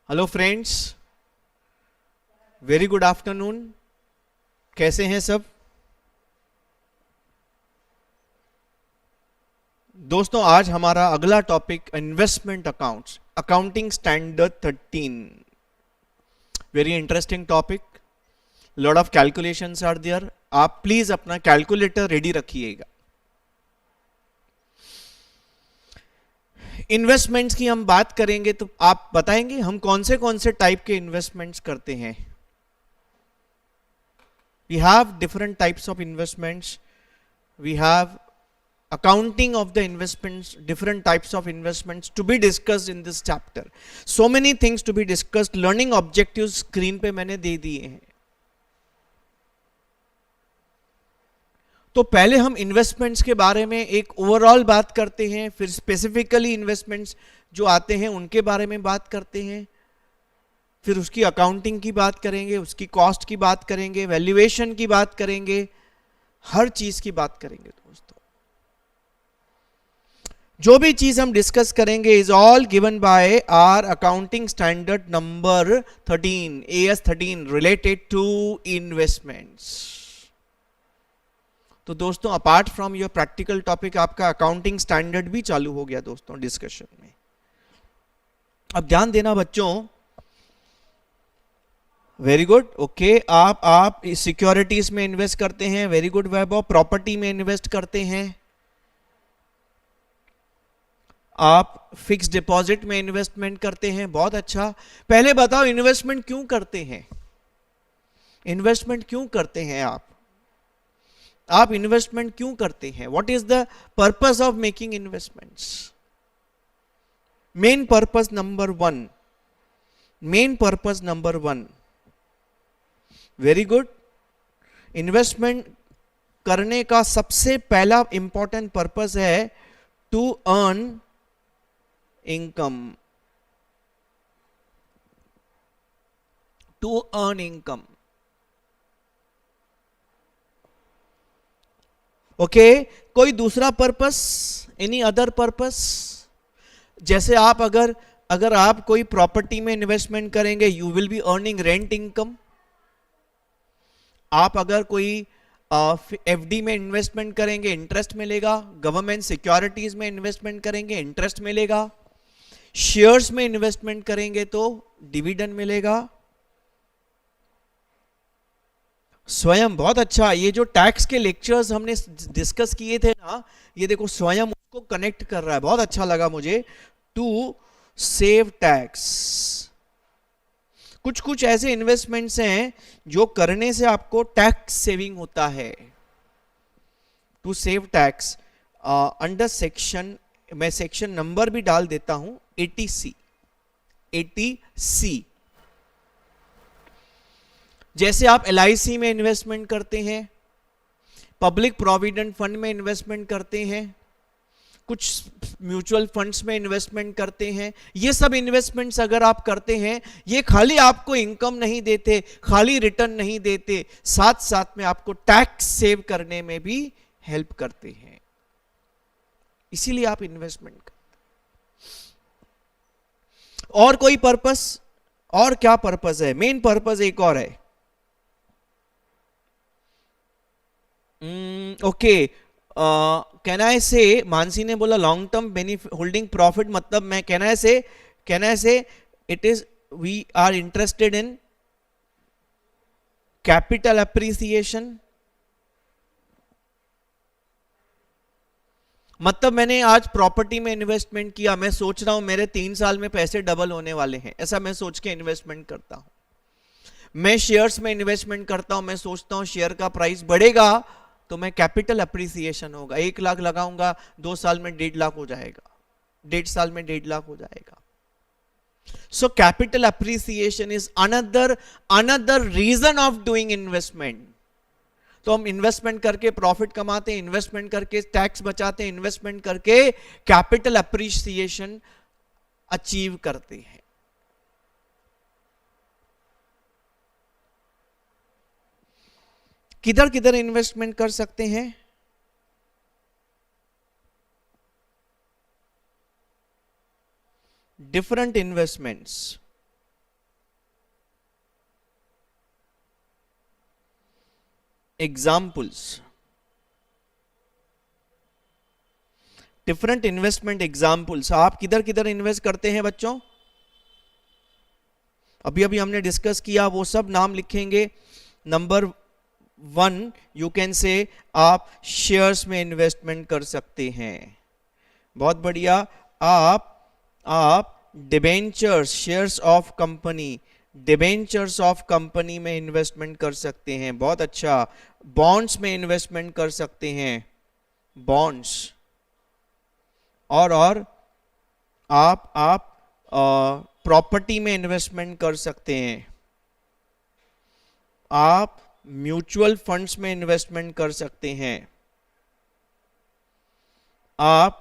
Hello friends, very good afternoon. कैसे हैं सब दोस्तों? आज हमारा अगला topic investment accounts, accounting standard 13। Very interesting topic, lot of calculations are there. आप प्लीज अपना कैलकुलेटर रेडी रखिएगा। इन्वेस्टमेंट्स की हम बात करेंगे तो आप बताएंगे हम कौन से टाइप के इन्वेस्टमेंट्स करते हैं। We have different types of investments. We have accounting of the investments, different types of investments to be discussed in this chapter. So many things to be discussed. Learning objectives screen पे मैंने दे दिए हैं। तो पहले हम investments के बारे में एक ओवरऑल बात करते हैं, फिर स्पेसिफिकली इन्वेस्टमेंट्स जो आते हैं उनके बारे में बात करते हैं, फिर उसकी अकाउंटिंग की बात करेंगे, उसकी कॉस्ट की बात करेंगे, वैल्यूएशन की बात करेंगे, हर चीज की बात करेंगे। दोस्तों, जो भी चीज हम डिस्कस करेंगे is all given by our accounting standard number 13, AS 13, related to investments. तो दोस्तों, apart from your practical topic, आपका अकाउंटिंग स्टैंडर्ड भी चालू हो गया दोस्तों डिस्कशन में। अब ध्यान देना बच्चों, वेरी गुड, ओके। आप सिक्योरिटीज में इन्वेस्ट करते हैं, वेरी गुड वैभव। प्रॉपर्टी में इन्वेस्ट करते हैं, आप फिक्स डिपॉजिट में इन्वेस्टमेंट करते हैं, बहुत अच्छा। पहले बताओ इन्वेस्टमेंट क्यों करते हैं? इन्वेस्टमेंट क्यों करते हैं आप इन्वेस्टमेंट क्यों करते हैं? What is the purpose of making investments? Main purpose number one, very good. Investment करने का सबसे पहला इंपॉर्टेंट पर्पस है टू अर्न इनकम, ओके। कोई दूसरा पर्पस, एनी अदर पर्पस? जैसे आप अगर आप कोई प्रॉपर्टी में इन्वेस्टमेंट करेंगे, you will be earning rent income. आप अगर कोई एफडी में इन्वेस्टमेंट करेंगे, इंटरेस्ट मिलेगा। गवर्नमेंट सिक्योरिटीज में इन्वेस्टमेंट करेंगे, इंटरेस्ट मिलेगा। शेयर्स में इन्वेस्टमेंट करेंगे तो डिविडेंड मिलेगा। स्वयं, बहुत अच्छा। ये जो टैक्स के लेक्चर्स हमने डिस्कस किए थे ना, ये देखो स्वयं उसको कनेक्ट कर रहा है, बहुत अच्छा लगा मुझे। टू सेव टैक्स, कुछ ऐसे इन्वेस्टमेंट्स हैं जो करने से आपको टैक्स सेविंग होता है। To save tax under section, मैं सेक्शन नंबर भी डाल देता हूं, 80C। जैसे आप LIC में इन्वेस्टमेंट करते हैं, पब्लिक प्रोविडेंट फंड में इन्वेस्टमेंट करते हैं, कुछ म्यूचुअल फंड्स में इन्वेस्टमेंट करते हैं। ये सब इन्वेस्टमेंट्स अगर आप करते हैं, ये खाली आपको इनकम नहीं देते, खाली रिटर्न नहीं देते, साथ साथ में आपको टैक्स सेव करने में भी हेल्प करते हैं। इसीलिए आप इन्वेस्टमेंट करते हैं। और कोई पर्पस? और क्या पर्पस है? मेन पर्पस एक और है, ओके। कैन आई से, मानसी ने बोला long term benefit holding profit, मतलब मैं can I say it is, we are interested in capital appreciation. मतलब मैंने आज प्रॉपर्टी में इन्वेस्टमेंट किया, मैं सोच रहा हूं मेरे 3 साल में पैसे डबल होने वाले हैं, ऐसा मैं सोच के इन्वेस्टमेंट करता हूं। मैं शेयर्स में इन्वेस्टमेंट करता हूं, मैं सोचता हूं शेयर का प्राइस बढ़ेगा तो मैं कैपिटल अप्रिसिएशन होगा, 1 लाख लगाऊंगा, 2 साल में 1.5 लाख हो जाएगा, 1.5 साल में 1.5 लाख हो जाएगा। So capital appreciation is another reason of doing investment. तो हम इन्वेस्टमेंट करके प्रॉफिट कमाते हैं, इन्वेस्टमेंट करके टैक्स बचाते हैं, इन्वेस्टमेंट करके कैपिटल अप्रिसिएशन अचीव करते हैं। किधर किधर इन्वेस्टमेंट कर सकते हैं? different investments. Examples, different investment examples. आप किधर किधर इन्वेस्ट करते हैं बच्चों? अभी अभी हमने डिस्कस किया, वो सब नाम लिखेंगे। नंबर 1 यू कैन से आप शेयर्स में इन्वेस्टमेंट कर सकते हैं, बहुत बढ़िया। आप debentures, shares of company, debentures of company में इन्वेस्टमेंट कर सकते हैं, बहुत अच्छा। बॉन्ड्स में इन्वेस्टमेंट कर सकते हैं, बॉन्ड्स। और आप प्रॉपर्टी में इन्वेस्टमेंट कर सकते हैं, आप म्यूचुअल फंड्स में इन्वेस्टमेंट कर सकते हैं, आप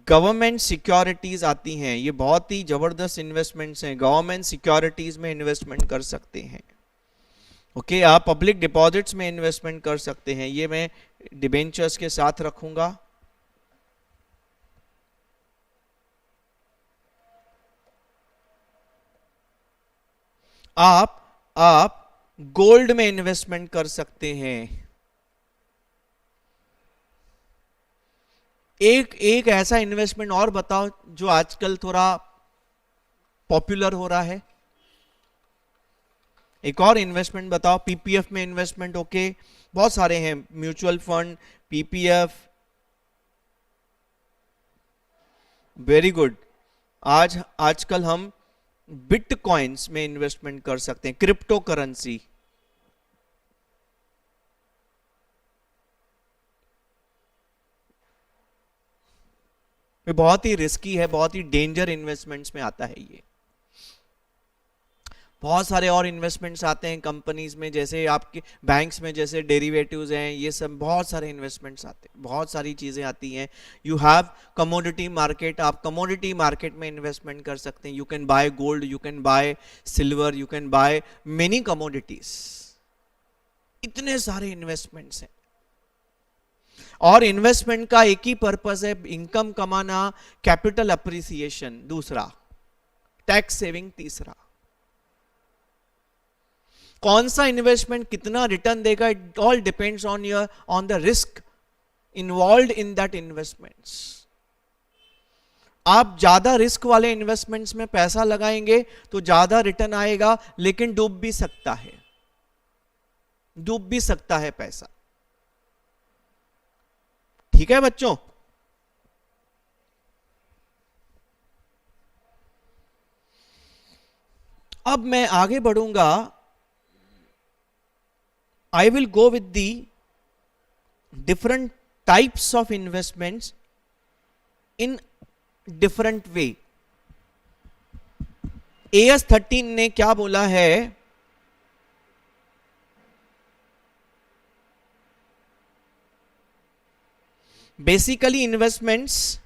गवर्नमेंट सिक्योरिटीज आती हैं, ये बहुत ही जबरदस्त इन्वेस्टमेंट्स हैं, गवर्नमेंट सिक्योरिटीज में इन्वेस्टमेंट कर सकते हैं। ओके, आप पब्लिक डिपॉजिट्स में इन्वेस्टमेंट कर सकते हैं, ये मैं डिबेंचर्स के साथ रखूंगा। आप गोल्ड में इन्वेस्टमेंट कर सकते हैं। एक ऐसा इन्वेस्टमेंट और बताओ जो आजकल थोड़ा पॉपुलर हो रहा है, एक और इन्वेस्टमेंट बताओ। पीपीएफ में इन्वेस्टमेंट, ओके, बहुत सारे हैं, mutual fund, PPF, very good. आजकल हम बिटकॉइंस में इन्वेस्टमेंट कर सकते हैं, क्रिप्टो करेंसी। ये बहुत ही रिस्की है, बहुत ही डेंजर इन्वेस्टमेंट्स में आता है ये। बहुत सारे और इन्वेस्टमेंट्स आते हैं कंपनीज में, जैसे आपके बैंक्स में जैसे डेरिवेटिव्स हैं, ये सब बहुत सारे इन्वेस्टमेंट्स आते हैं, बहुत सारी चीजें आती हैं। यू हैव कमोडिटी मार्केट, आप कमोडिटी मार्केट में इन्वेस्टमेंट कर सकते हैं। You can by gold, you can buy silver, you can by many commodities. इतने सारे इन्वेस्टमेंट्स हैं, और इन्वेस्टमेंट का एक ही पर्पस है, इनकम कमाना, कैपिटल अप्रिसिएशन दूसरा, टैक्स सेविंग तीसरा। कौन सा इन्वेस्टमेंट कितना रिटर्न देगा, it all depends on the risk involved in that investments. आप ज्यादा रिस्क वाले इन्वेस्टमेंट्स में पैसा लगाएंगे तो ज्यादा रिटर्न आएगा, लेकिन डूब भी सकता है, डूब भी सकता है पैसा। ठीक है बच्चों? अब मैं आगे बढ़ूंगा। I will go with the different types of investments in different way. AS 13 ने क्या बोला है? बेसिकली इन्वेस्टमेंट्स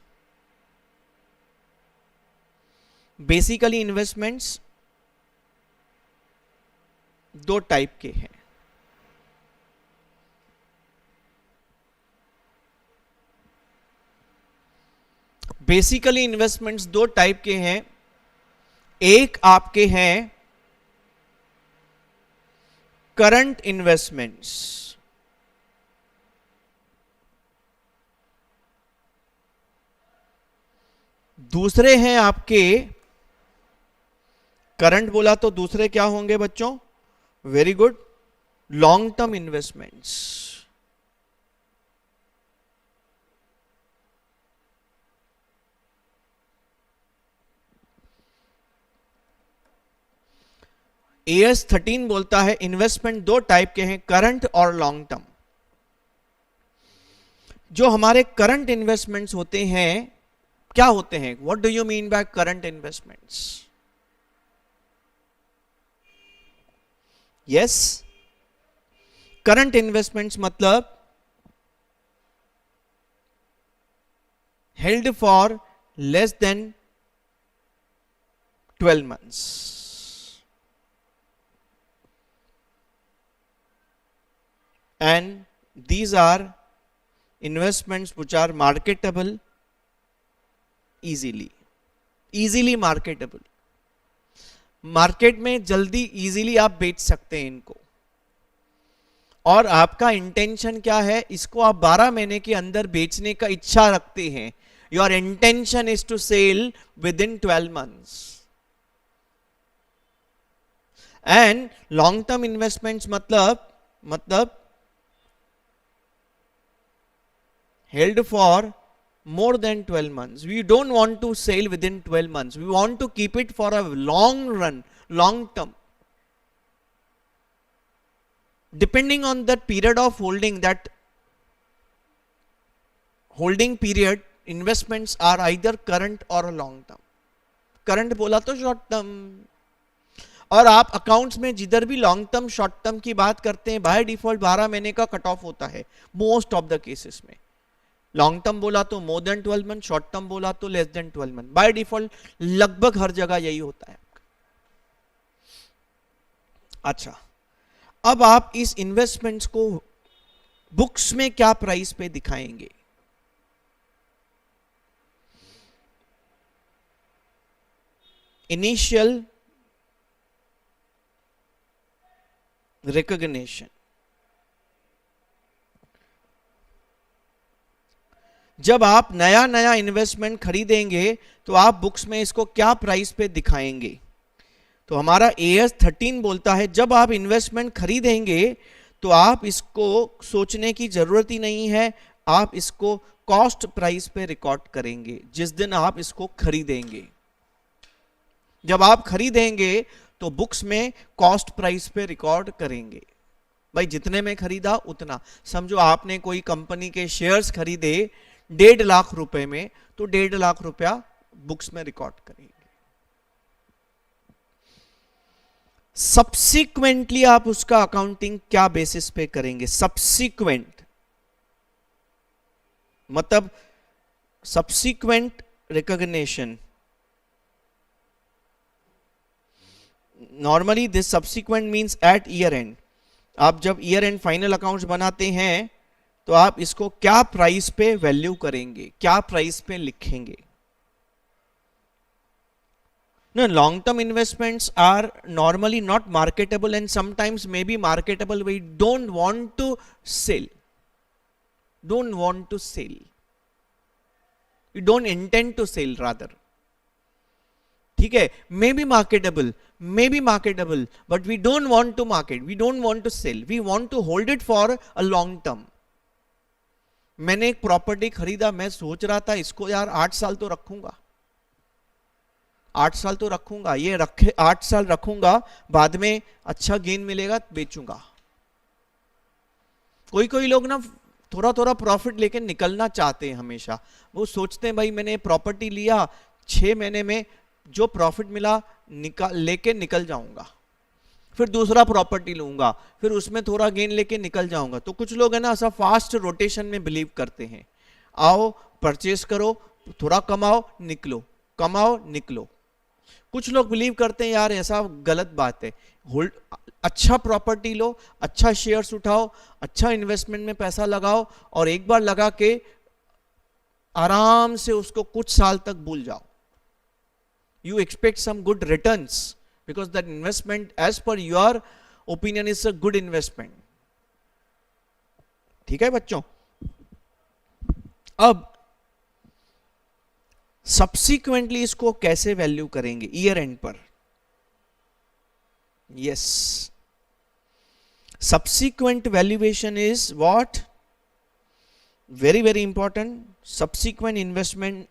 दो टाइप के हैं। बेसिकली इन्वेस्टमेंट्स दो टाइप के हैं। एक आपके हैं करंट इन्वेस्टमेंट्स, दूसरे हैं आपके, करंट बोला तो दूसरे क्या होंगे बच्चों? Very good, long term investments. AS 13 बोलता है इन्वेस्टमेंट दो टाइप के हैं, करंट और लॉन्ग टर्म। जो हमारे करंट इन्वेस्टमेंट्स होते हैं, क्या होते हैं? What do you mean by current investments? Yes, current investments मतलब held for less than 12 months, and these are investments which are marketable easily marketable, market में जल्दी इजीली आप बेच सकते हैं इनको। और आपका इंटेंशन क्या है, इसको आप 12 महीने के अंदर बेचने का इच्छा रखते हैं, your intention is to sell within 12 months. And long term investments मतलब held for more than 12 months. We don't want to sell within 12 months. We want to keep it for a long run, long term. Depending on that period of holding, that holding period, investments are either current or a long term. Current बोला तो short term. और आप accounts में जिधर भी long term short term की बात करते हैं, बाय डिफॉल्ट 12 महीने का कट ऑफ होता है मोस्ट ऑफ द केसेस में। लॉन्ग टर्म बोला तो more than 12 month, short term बोला तो less than 12 month. By default लगभग हर जगह यही होता है। अच्छा, अब आप इस इन्वेस्टमेंट्स को बुक्स में क्या प्राइस पे दिखाएंगे? इनिशियल रिकॉग्निशन, जब आप नया इन्वेस्टमेंट खरीदेंगे तो आप बुक्स में इसको क्या प्राइस पे दिखाएंगे? तो हमारा AS 13 बोलता है जब आप इन्वेस्टमेंट खरीदेंगे तो आप इसको सोचने की जरूरत ही नहीं है, आप इसको कॉस्ट प्राइस पे रिकॉर्ड करेंगे जिस दिन आप इसको खरीदेंगे। जब आप खरीदेंगे तो बुक्स में कॉस्ट प्राइस पे रिकॉर्ड करेंगे। भाई जितने में खरीदा उतना, समझो आपने कोई कंपनी के शेयर्स खरीदे 1.5 लाख रुपए में, तो 1.5 लाख रुपया बुक्स में रिकॉर्ड करेंगे। सब्सिक्वेंटली आप उसका अकाउंटिंग क्या बेसिस पे करेंगे? सब्सिक्वेंट मतलब subsequent recognition. Normally this subsequent means at year end. आप जब ईयर एंड फाइनल अकाउंट्स बनाते हैं तो आप इसको क्या प्राइस पे वैल्यू करेंगे, क्या प्राइस पे लिखेंगे? No, long-term investments are normally not marketable and sometimes may be marketable. We don't want to sell. Don't want to sell. We don't intend to sell rather. ठीक है, may be marketable, but we don't want to market. We don't want to sell. We want to hold it for a long term. मैंने एक property खरीदा, मैं सोच रहा था इसको यार 8 साल तो रखूंगा, 8 साल तो रखूंगा, ये रखे 8 साल रखूंगा, बाद में अच्छा गेन मिलेगा बेचूंगा। कोई कोई लोग ना थोड़ा थोड़ा प्रॉफिट लेके निकलना चाहते हैं हमेशा। वो सोचते हैं भाई मैंने प्रॉपर्टी लिया, 6 महीने में जो प्रॉफिट मिला लेके निकल जाऊंगा, फिर दूसरा प्रॉपर्टी लूंगा, फिर उसमें थोड़ा गेन लेके निकल जाऊंगा। तो कुछ लोग है ना ऐसा फास्ट रोटेशन में बिलीव करते हैं, आओ परचेस करो, थोड़ा कमाओ निकलो, कमाओ निकलो। कुछ लोग बिलीव करते हैं यार ऐसा गलत बात है, होल्ड अच्छा प्रॉपर्टी लो, अच्छा शेयर्स उठाओ, अच्छा इन्वेस्टमेंट में पैसा लगाओ और एक बार लगा के आराम से उसको कुछ साल तक भूल जाओ। You expect some good returns because that investment as per your opinion is a good investment. ठीक है बच्चों? अब सब्सिक्वेंटली इसको कैसे वैल्यू करेंगे ईयर एंड पर? Yes, subsequent valuation is what? Very very important. Subsequent investment,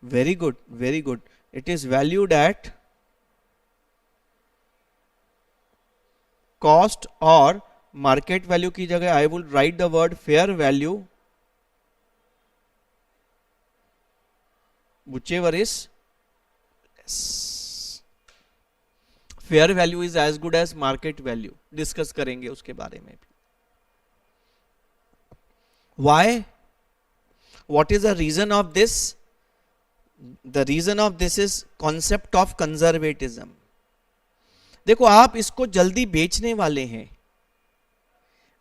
very good, very good, it is valued at cost और market value की जगह I will write the word fair value, whichever is less. fair value is as good as market value, discuss करेंगे उसके बारे में भी। why? what is the reason of this? The reason of this is concept of conservatism. देखो आप इसको जल्दी बेचने वाले हैं,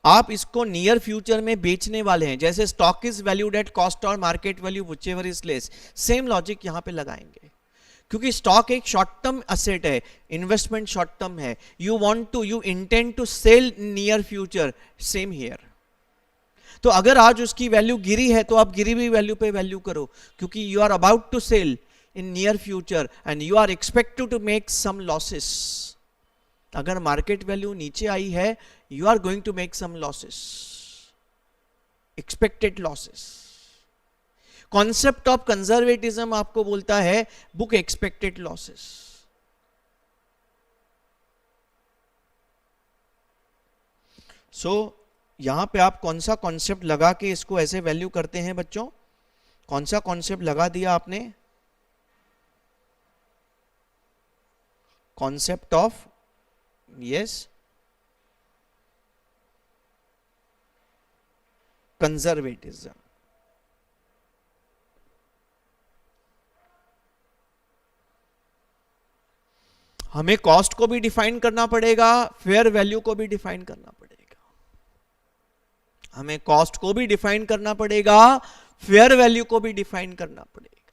आप इसको नियर फ्यूचर में बेचने वाले हैं। जैसे stock is valued at cost और market value whichever is less, same logic यहां पे लगाएंगे। क्योंकि स्टॉक एक शॉर्ट टर्म असेट है, इन्वेस्टमेंट शॉर्ट टर्म है. You intend to sell near future, same here. तो अगर आज उसकी वैल्यू गिरी है तो आप गिरी हुई वैल्यू पे वैल्यू करो, क्योंकि you are about to sell in near future and you are expected to make some losses. अगर मार्केट वैल्यू नीचे आई है, you are going to make some losses, expected losses. Concept of conservatism आपको बोलता है book expected losses. सो यहां पे आप कौन सा कॉन्सेप्ट लगा के इसको ऐसे वैल्यू करते हैं बच्चों? कौन सा कॉन्सेप्ट लगा दिया आपने? Concept of, yes, conservatism. हमें कॉस्ट को भी डिफाइन करना पड़ेगा, फेयर वैल्यू को भी डिफाइन करना पड़ेगा. हमें कॉस्ट को भी डिफाइन करना पड़ेगा, फेयर वैल्यू को भी डिफाइन करना पड़ेगा.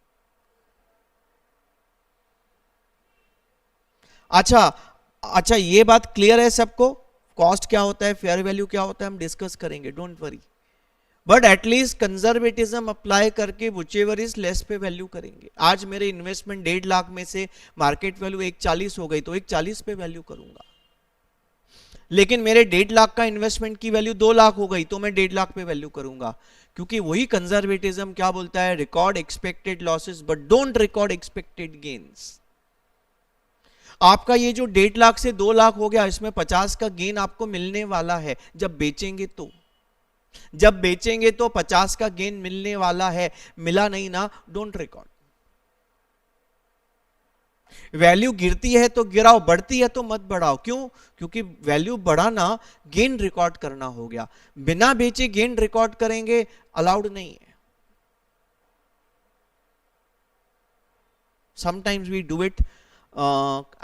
अच्छा, ये बात क्लियर है सबको? कॉस्ट क्या होता है, फेयर वैल्यू क्या होता है, हम डिस्कस करेंगे, don't worry. But at least conservatism apply करके व्हिचएवर इज लेस पे वैल्यू करेंगे. आज मेरे इन्वेस्टमेंट 1.5 लाख में से मार्केट वैल्यू 1.40 हो गई तो 1.40 पे वैल्यू करूंगा. लेकिन मेरे 1.5 लाख का इन्वेस्टमेंट की वैल्यू 2 लाख हो गई तो मैं 1.5 लाख पे वैल्यू करूंगा. क्योंकि वही कंजर्वेटिज्म क्या बोलता है? Record expected losses but don't record expected gains. आपका ये जो 1.5 लाख से 2 लाख हो गया, इसमें 50 का गेन आपको मिलने वाला है जब बेचेंगे तो. जब बेचेंगे तो 50 का गेन मिलने वाला है. मिला नहीं ना, डोंट रिकॉर्ड. वैल्यू गिरती है तो गिराओ, बढ़ती है तो मत बढ़ाओ. क्यों? क्योंकि वैल्यू बढ़ाना गेन रिकॉर्ड करना हो गया. बिना बेचे गेन रिकॉर्ड करेंगे, अलाउड नहीं है. Sometimes we do it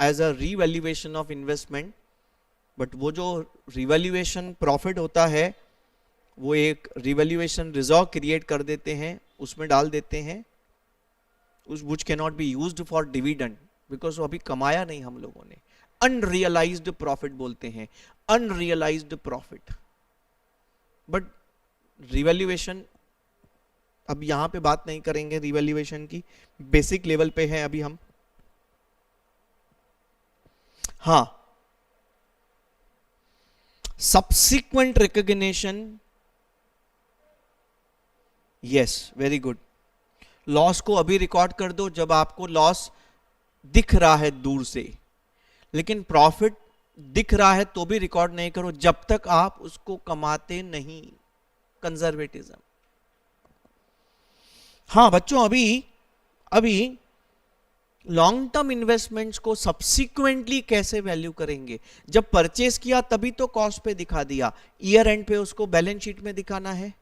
as a revaluation of investment, but वो जो रिवैल्यूएशन प्रॉफिट होता है वो एक रिवैल्यूएशन रिजर्व क्रिएट कर देते हैं, उसमें डाल देते हैं, उस which cannot be used for dividend, because वो अभी कमाया नहीं हम लोगों ने. अनरियलाइज्ड प्रॉफिट बोलते हैं, अनरियलाइज्ड प्रॉफिट. बट रिवैल्यूएशन अब यहां पे बात नहीं करेंगे, रिवैल्यूएशन की बेसिक लेवल पे है अभी हम. हाँ, subsequent recognition, yes, very good. Loss को अभी रिकॉर्ड कर दो जब आपको लॉस दिख रहा है दूर से, लेकिन प्रॉफिट दिख रहा है तो भी रिकॉर्ड नहीं करो जब तक आप उसको कमाते नहीं. कंजर्वेटिज्म. हाँ बच्चों, अभी लॉन्ग टर्म इन्वेस्टमेंट्स को सब्सिक्वेंटली कैसे वैल्यू करेंगे? जब परचेस किया तभी तो कॉस्ट पे दिखा दिया, ईयर एंड पे उसको बैलेंस शीट में दिखाना है.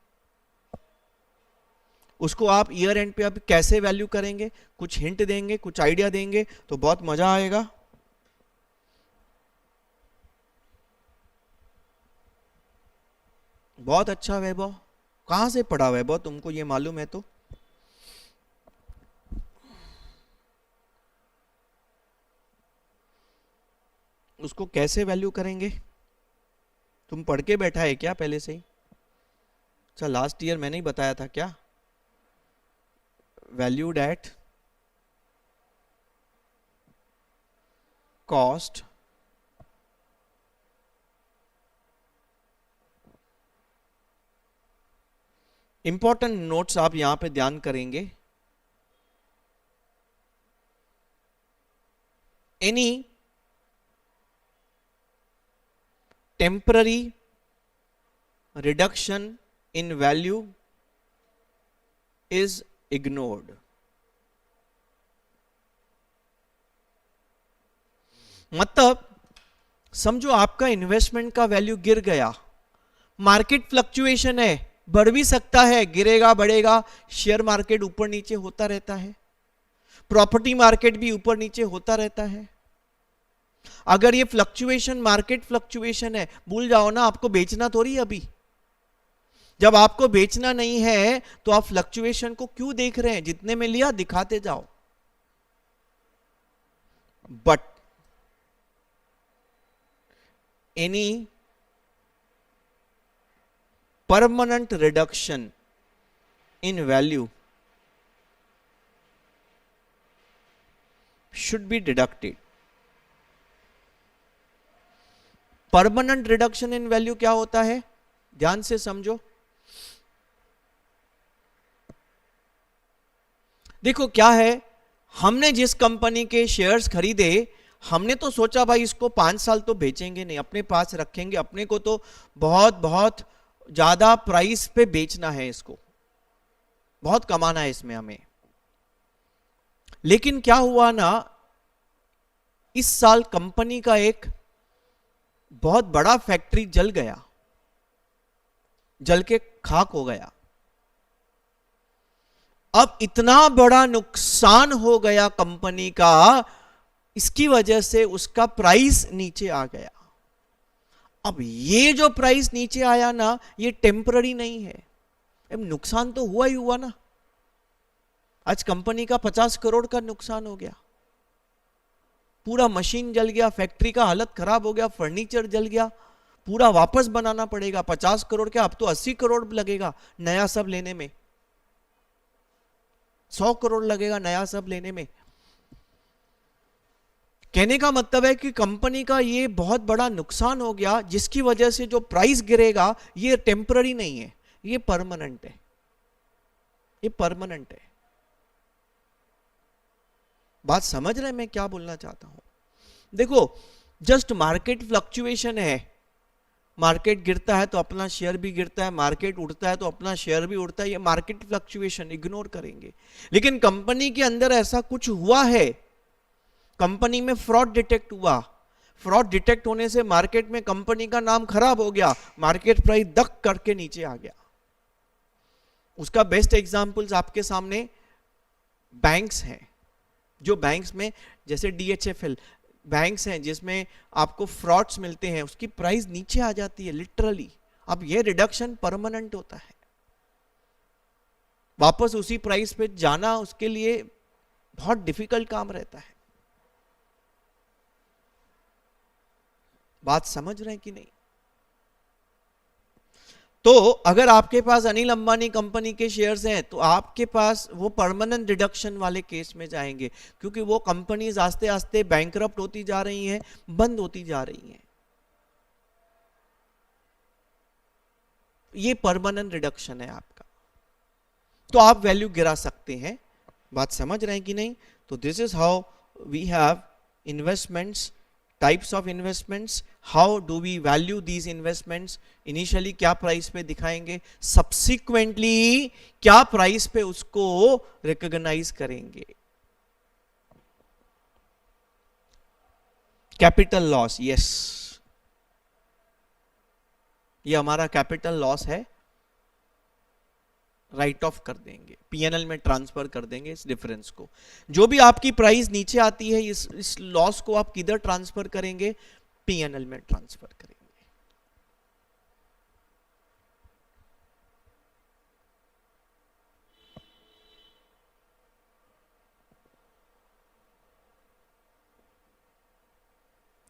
उसको आप ईयर एंड पे अब कैसे वैल्यू करेंगे? कुछ हिंट देंगे, कुछ आइडिया देंगे तो बहुत मजा आएगा. बहुत अच्छा वैभव, कहां से पढ़ा वैभव तुमको ये मालूम है? तो उसको कैसे वैल्यू करेंगे? तुम पढ़ के बैठा है क्या पहले से ही? अच्छा, लास्ट ईयर मैंने ही बताया था क्या? valued at cost important notes आप यहां पे ध्यान करेंगे. Any temporary reduction in value is ignored. मतलब समझो आपका इन्वेस्टमेंट का वैल्यू गिर गया, मार्केट फ्लक्चुएशन है, बढ़ भी सकता है, गिरेगा बढ़ेगा. शेयर मार्केट ऊपर नीचे होता रहता है, प्रॉपर्टी मार्केट भी ऊपर नीचे होता रहता है. अगर ये फ्लक्चुएशन मार्केट फ्लक्चुएशन है, भूल जाओ ना, आपको बेचना थोड़ी. अभी जब आपको बेचना नहीं है तो आप फ्लक्चुएशन को क्यों देख रहे हैं? जितने में लिया दिखाते जाओ. but any permanent reduction in value should be deducted. Permanent reduction in value क्या होता है, ध्यान से समझो। देखो क्या है, हमने जिस कंपनी के शेयर्स खरीदे, हमने तो सोचा भाई इसको 5 साल तो बेचेंगे नहीं, अपने पास रखेंगे, अपने को तो बहुत बहुत ज्यादा प्राइस पे बेचना है, इसको बहुत कमाना है इसमें हमें। लेकिन क्या हुआ ना, इस साल कंपनी का एक बहुत बड़ा फैक्ट्री जल गया, जल के खाक हो गया। अब इतना बड़ा नुकसान हो गया कंपनी का, इसकी वजह से उसका प्राइस नीचे आ गया। अब ये जो प्राइस नीचे आया ना, ये टेम्पररी नहीं है, अब नुकसान तो हुआ ही हुआ ना। आज कंपनी का 50 करोड़ का नुकसान हो गया, पूरा मशीन जल गया, फैक्ट्री का हालत खराब हो गया, फर्नीचर जल गया, पूरा वापस बनाना पड़ेगा। 50 करोड़ के अब तो 80 करोड़ लगेगा नया सब लेने में, 100 करोड़ लगेगा नया सब लेने में। कहने का मतलब है कि कंपनी का ये बहुत बड़ा नुकसान हो गया, जिसकी वजह से जो प्राइस गिरेगा ये टेम्पररी नहीं है, ये परमानेंट है, ये परमानेंट है। बात समझ रहे मैं क्या बोलना चाहता हूं? देखो, जस्ट मार्केट फ्लक्चुएशन है, मार्केट गिरता है तो अपना शेयर भी गिरता है, मार्केट उड़ता है तो अपना शेयर भी उड़ता है, ये मार्केट फ्लक्चुएशन इग्नोर करेंगे। लेकिन कंपनी के अंदर ऐसा कुछ हुआ है, कंपनी में फ्रॉड डिटेक्ट हुआ, फ्रॉड डिटेक्ट होने से मार्केट में कंपनी का नाम खराब हो गया, मार्केट प्राइस दक करके नीचे आ गया। उसका बेस्ट एग्जांपल्स आपके सामने बैंक्स हैं, जो बैंक्स में जैसे DHFL बैंक्स हैं जिसमें आपको फ्रॉड्स मिलते हैं, उसकी प्राइस नीचे आ जाती है लिटरली। अब ये रिडक्शन परमानेंट होता है, वापस उसी प्राइस पे जाना उसके लिए बहुत डिफिकल्ट काम रहता है। बात समझ रहे हैं कि नहीं? तो अगर आपके पास अनिल अंबानी कंपनी के शेयर्स हैं तो आपके पास वो परमानेंट रिडक्शन वाले केस में जाएंगे, क्योंकि वो कंपनीज आस्ते आस्ते बैंकरप्ट होती जा रही हैं, बंद होती जा रही हैं। ये परमानेंट रिडक्शन है आपका, तो आप वैल्यू गिरा सकते हैं। बात समझ रहे हैं कि नहीं? तो this is how we have investments, types of investments, how do we value these investments. Initially क्या प्राइस पे दिखाएंगे, सब्सिक्वेंटली क्या प्राइस पे उसको रिकॉग्नाइज करेंगे। कैपिटल लॉस, यस, ये हमारा कैपिटल लॉस है, राइट ऑफ कर देंगे, पीएनएल में ट्रांसफर कर देंगे इस डिफरेंस को। जो भी आपकी प्राइस नीचे आती है, इस लॉस को आप किधर ट्रांसफर करेंगे, पीएनएल में ट्रांसफर करेंगे।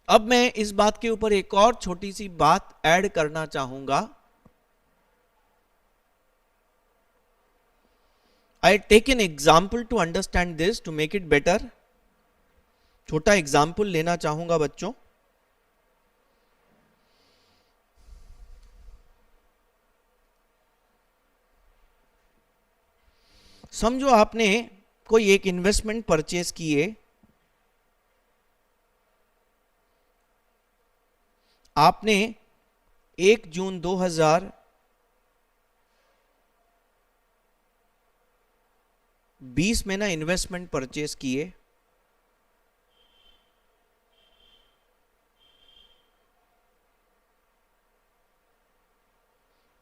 अब मैं इस बात के ऊपर एक और छोटी सी बात ऐड करना चाहूंगा। I take an example to understand this, to make it better. छोटा एग्जाम्पल लेना चाहूंगा बच्चों। समझो आपने कोई एक इन्वेस्टमेंट परचेज किए, आपने 1 जून 2020 में ना इन्वेस्टमेंट परचेज किए,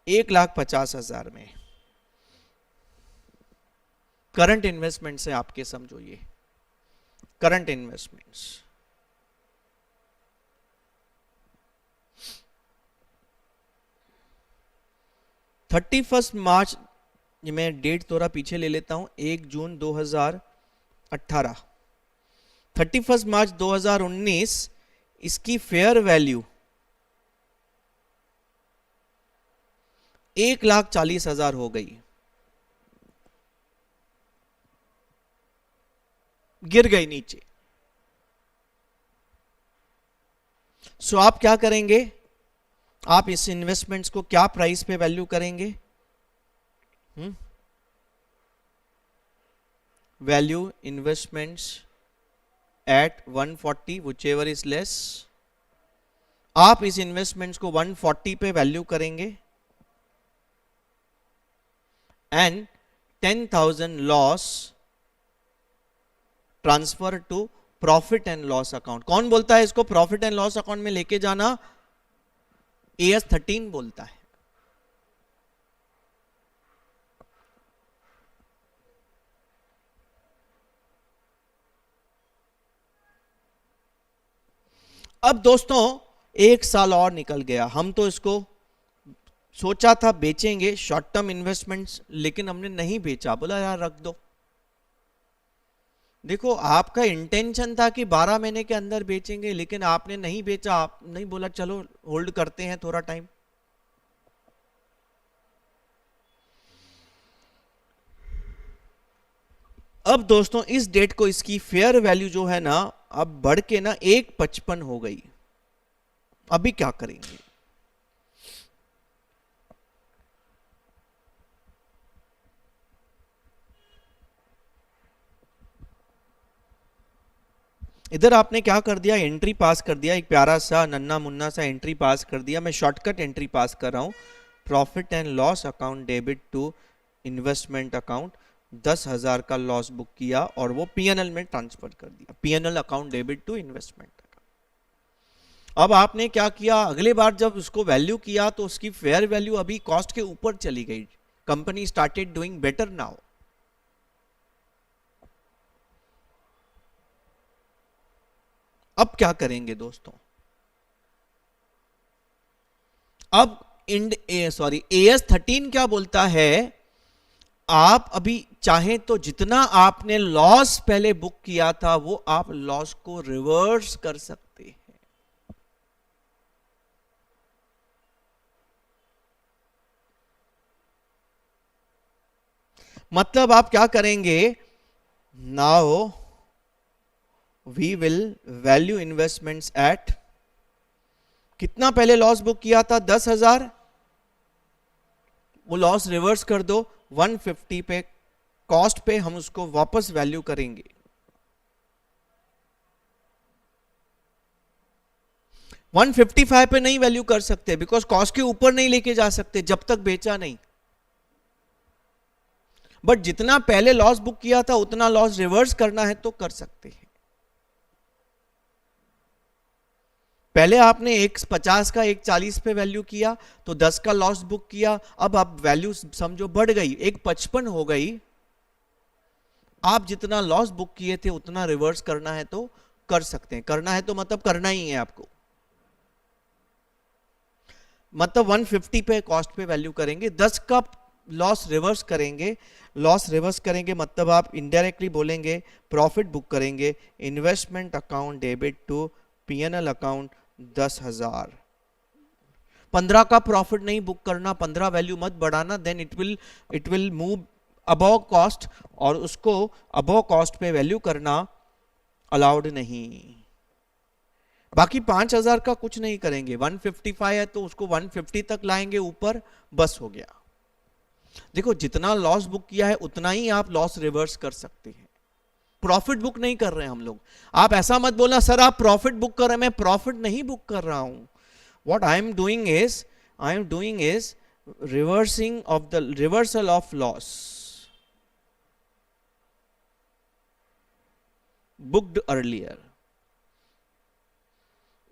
$1,50,000 में। करंट इन्वेस्टमेंट से आपके समझो, ये करंट इन्वेस्टमेंट्स। मार्च, ये मैं डेट थोड़ा पीछे ले लेता हूं, 1 जून 2018, 31 मार्च 2019 इसकी फेयर वैल्यू 1,40,000 हो गई, गिर गई नीचे। सो आप क्या करेंगे, आप इस इन्वेस्टमेंट्स को क्या प्राइस पे वैल्यू करेंगे? Value investments at 140 whichever is less. आप इस इन्वेस्टमेंट्स को 140 पे वैल्यू करेंगे and 10,000 loss transfer to profit and loss account. कौन बोलता है इसको प्रॉफिट एंड लॉस अकाउंट में लेके जाना? AS 13 बोलता है। अब दोस्तों 1 साल और निकल गया, हम तो इसको सोचा था बेचेंगे शॉर्ट टर्म इन्वेस्टमेंट्स, लेकिन हमने नहीं बेचा, बोला यार रख दो। देखो आपका इंटेंशन था कि 12 महीने के अंदर बेचेंगे, लेकिन आपने नहीं बेचा, आप नहीं बोला चलो होल्ड करते हैं थोड़ा टाइम। अब दोस्तों इस डेट को इसकी फेयर वैल्यू जो है ना अब बढ़ के ना 1,55 हो गई। अभी क्या करेंगे? इधर आपने क्या कर दिया, एंट्री पास कर दिया, एक प्यारा सा नन्ना मुन्ना सा एंट्री पास कर दिया। मैं शॉर्टकट एंट्री पास कर रहा हूं, profit and loss account debit to investment account. 10,000 का लॉस बुक किया और वो PNL में ट्रांसफर कर दिया, PNL account debit to investment account. अब आपने क्या किया, अगले बार जब उसको वैल्यू किया तो उसकी फेयर वैल्यू अभी कॉस्ट के ऊपर चली गई। Company started doing better now. अब क्या करेंगे दोस्तों? अब AS 13 क्या बोलता है, आप अभी चाहें तो जितना आपने लॉस पहले बुक किया था वो आप लॉस को रिवर्स कर सकते हैं। मतलब आप क्या करेंगे, now we will value investments at, कितना पहले लॉस बुक किया था 10,000, वो लॉस रिवर्स कर दो 150 पे कॉस्ट पे, हम उसको वापस वैल्यू करेंगे। वन 155 पे नहीं वैल्यू कर सकते बिकॉज कॉस्ट के ऊपर नहीं लेके जा सकते जब तक बेचा नहीं। बट जितना पहले लॉस बुक किया था उतना लॉस रिवर्स करना है तो कर सकते हैं। पहले आपने 150 का 140 पे वैल्यू किया तो 10 का लॉस बुक किया, अब आप वैल्यू समझो बढ़ गई 155 हो गई। आप जितना लॉस बुक किए थे उतना रिवर्स करना है तो कर सकते हैं, करना है तो मतलब करना ही है आपको। मतलब 150 पे कॉस्ट पे वैल्यू करेंगे, 10 का लॉस रिवर्स करेंगे। लॉस रिवर्स करेंगे मतलब आप इनडायरेक्टली बोलेंगे प्रॉफिट बुक करेंगे, investment account debit to PNL account 10,000। 15 का प्रॉफिट नहीं बुक करना, 15 वैल्यू मत बढ़ाना, then it will move above cost, और उसको अबव कॉस्ट पे वैल्यू करना अलाउड नहीं। बाकी 5,000 का कुछ नहीं करेंगे, 155 है तो उसको 150 तक लाएंगे ऊपर, बस हो गया। देखो जितना लॉस बुक किया है उतना ही आप लॉस रिवर्स कर सकते हैं, प्रॉफिट बुक नहीं कर रहे हैं हम लोग। आप ऐसा मत बोलना सर आप प्रॉफिट बुक कर रहे हैं, मैं प्रॉफिट नहीं बुक कर रहा हूं। What I am doing is reversal of loss booked earlier.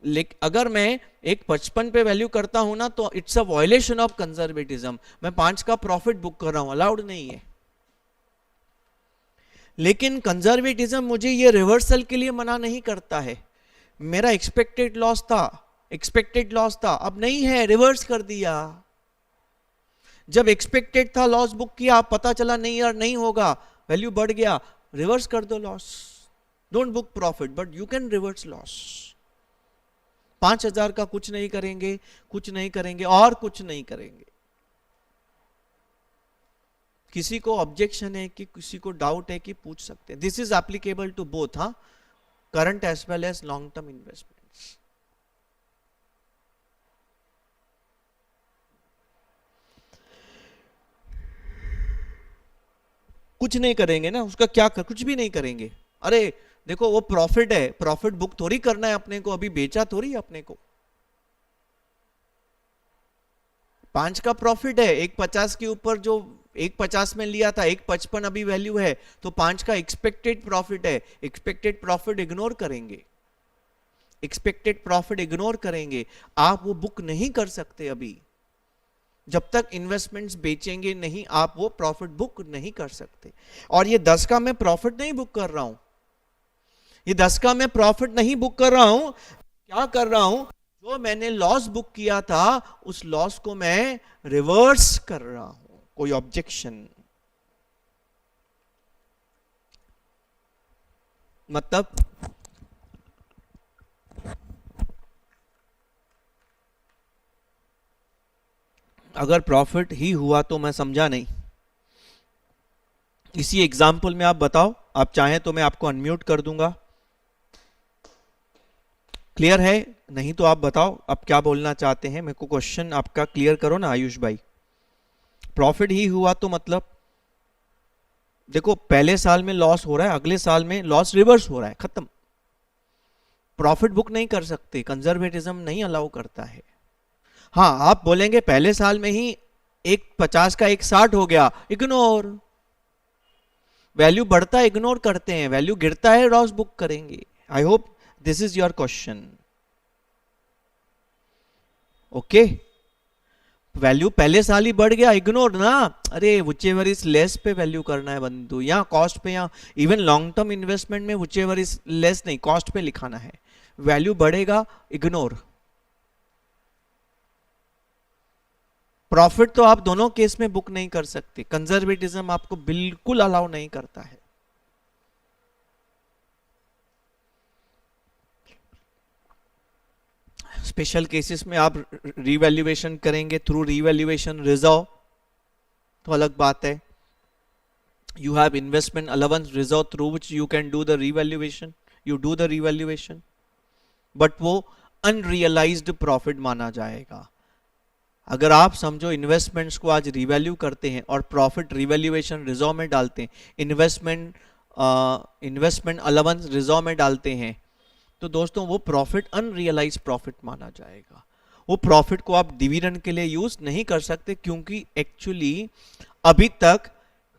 लेकिन अगर मैं एक 55 पे वैल्यू करता हूं ना तो it's a violation of conservatism. मैं 5 का प्रॉफिट बुक कर रहा हूं, अलाउड नहीं है। लेकिन कंजर्वेटिज्म मुझे ये रिवर्सल के लिए मना नहीं करता है। मेरा एक्सपेक्टेड लॉस था, अब नहीं है, रिवर्स कर दिया। जब एक्सपेक्टेड था लॉस बुक किया, पता चला नहीं यार नहीं होगा, वैल्यू बढ़ गया, रिवर्स कर दो loss, don't book profit but you can reverse loss. 5,000 का कुछ नहीं करेंगे, कुछ नहीं करेंगे और कुछ नहीं करेंगे। किसी को ऑब्जेक्शन है कि किसी को डाउट है कि पूछ सकते हैं। This is applicable to both, हाँ, current as well as long term investments. कुछ नहीं करेंगे ना, उसका क्या कुछ भी नहीं करेंगे। अरे देखो वो प्रॉफिट है, प्रॉफिट बुक थोड़ी करना है अपने को, अभी बेचा थोड़ी अपने को। 5 का प्रॉफिट है, 1.50 के ऊपर जो 1.50 में लिया था, 1.55 अभी वैल्यू है, तो 5 का एक्सपेक्टेड प्रॉफिट है। एक्सपेक्टेड प्रॉफिट इग्नोर करेंगे, एक्सपेक्टेड प्रॉफिट इग्नोर करेंगे। आप वो बुक नहीं कर सकते अभी, जब तक इन्वेस्टमेंट्स बेचेंगे नहीं आप वो प्रॉफिट बुक नहीं कर सकते। और ये 10 का मैं प्रॉफिट नहीं बुक कर रहा हूं, ये 10 का मैं प्रॉफिट नहीं बुक कर रहा हूं, क्या कर रहा हूं, जो मैंने लॉस बुक किया था उस लॉस को मैं रिवर्स कर रहा हूं। कोई ऑब्जेक्शन? मतलब अगर प्रॉफिट ही हुआ तो मैं समझा नहीं। इसी एग्जाम्पल में आप बताओ, आप चाहें तो मैं आपको अनम्यूट कर दूंगा। क्लियर है? नहीं तो आप बताओ आप क्या बोलना चाहते हैं, मेरे को क्वेश्चन आपका क्लियर करो ना आयुष भाई। प्रॉफिट ही हुआ तो मतलब देखो पहले साल में लॉस हो रहा है, अगले साल में लॉस रिवर्स हो रहा है, खत्म। प्रॉफिट बुक नहीं कर सकते, कंजर्वेटिज्म नहीं अलाउ करता है। हाँ आप बोलेंगे पहले साल में ही 1.50 का 1.60 हो गया, इग्नोर। वैल्यू बढ़ता है इग्नोर करते हैं, वैल्यू गिरता है लॉस बुक करेंगे। I hope this is your question. Okay, value पहले साल ही बढ़ गया, इग्नोर ना। अरे व्हिचएवर इज लेस पे वैल्यू करना है बंधु, या कॉस्ट पे, या इवन लॉन्ग टर्म इन्वेस्टमेंट में व्हिचएवर इज लेस नहीं, कॉस्ट पे लिखाना है। वैल्यू बढ़ेगा, इग्नोर। प्रॉफिट तो आप दोनों केस में बुक नहीं कर सकते, कंजर्वेटिज्म आपको बिल्कुल अलाउ नहीं करता है। स्पेशल केसेस में आप रीवैल्यूएशन करेंगे थ्रू रीवैल्यूएशन रिजर्व, तो अलग बात है। You have investment allowance reserve through which you can do the revaluation, you do the revaluation, but वो unrealized profit माना जाएगा। अगर आप समझो इन्वेस्टमेंट्स को आज रिवैल्यू करते हैं और प्रॉफिट रिवैल्यूएशन रिजर्व में डालते हैं, इन्वेस्टमेंट अलाउंस रिजर्व में डालते हैं, तो दोस्तों वो प्रॉफिट अनरियलाइज प्रॉफिट माना जाएगा। वो प्रॉफिट को आप डिविडेंड के लिए यूज नहीं कर सकते, क्योंकि एक्चुअली अभी तक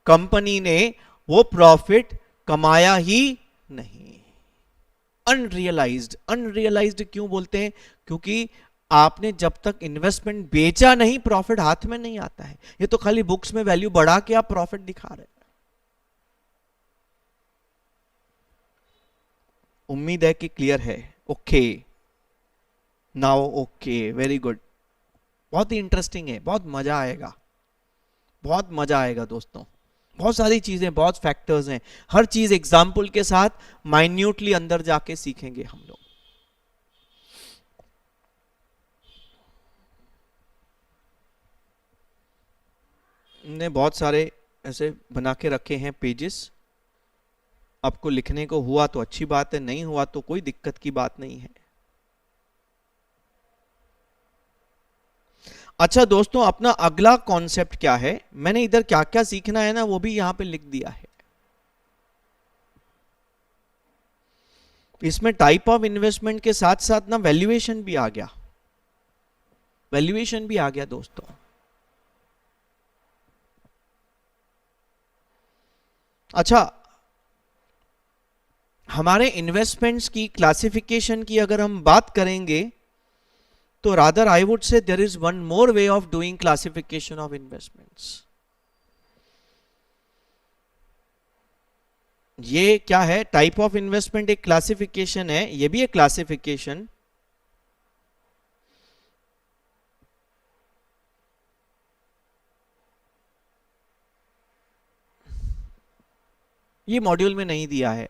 कंपनी ने वो प्रॉफिट कमाया ही नहीं। अनरियलाइज्ड, अनरियलाइज्ड क्यों बोलते हैं? क्योंकि आपने जब तक इन्वेस्टमेंट बेचा नहीं प्रॉफिट हाथ में नहीं आता है। ये तो खाली बुक्स में वैल्यू बढ़ा के आप प्रॉफिट दिखा रहे हैं। उम्मीद है कि क्लियर है। Okay, now okay, very good. बहुत ही इंटरेस्टिंग है, बहुत मजा आएगा, बहुत मजा आएगा दोस्तों। बहुत सारी चीजें, बहुत फैक्टर्स हैं, हर चीज एग्जाम्पल के साथ माइन्यूटली अंदर जाके सीखेंगे हम लोग। ने बहुत सारे ऐसे बना के रखे हैं पेजेस, आपको लिखने को हुआ तो अच्छी बात है, नहीं हुआ तो कोई दिक्कत की बात नहीं है। अच्छा दोस्तों, अपना अगला कॉन्सेप्ट क्या है, मैंने इधर क्या क्या सीखना है ना वो भी यहां पे लिख दिया है। इसमें टाइप ऑफ इन्वेस्टमेंट के साथ साथ ना वैल्यूएशन भी आ गया, वैल्यूएशन भी आ गया दोस्तों। अच्छा, हमारे इन्वेस्टमेंट्स की क्लासिफिकेशन की अगर हम बात करेंगे तो rather I would say there is one more way of doing classification of investments. ये क्या है? टाइप ऑफ इन्वेस्टमेंट एक क्लासिफिकेशन है, ये भी एक क्लासिफिकेशन। ये मॉड्यूल में नहीं दिया है,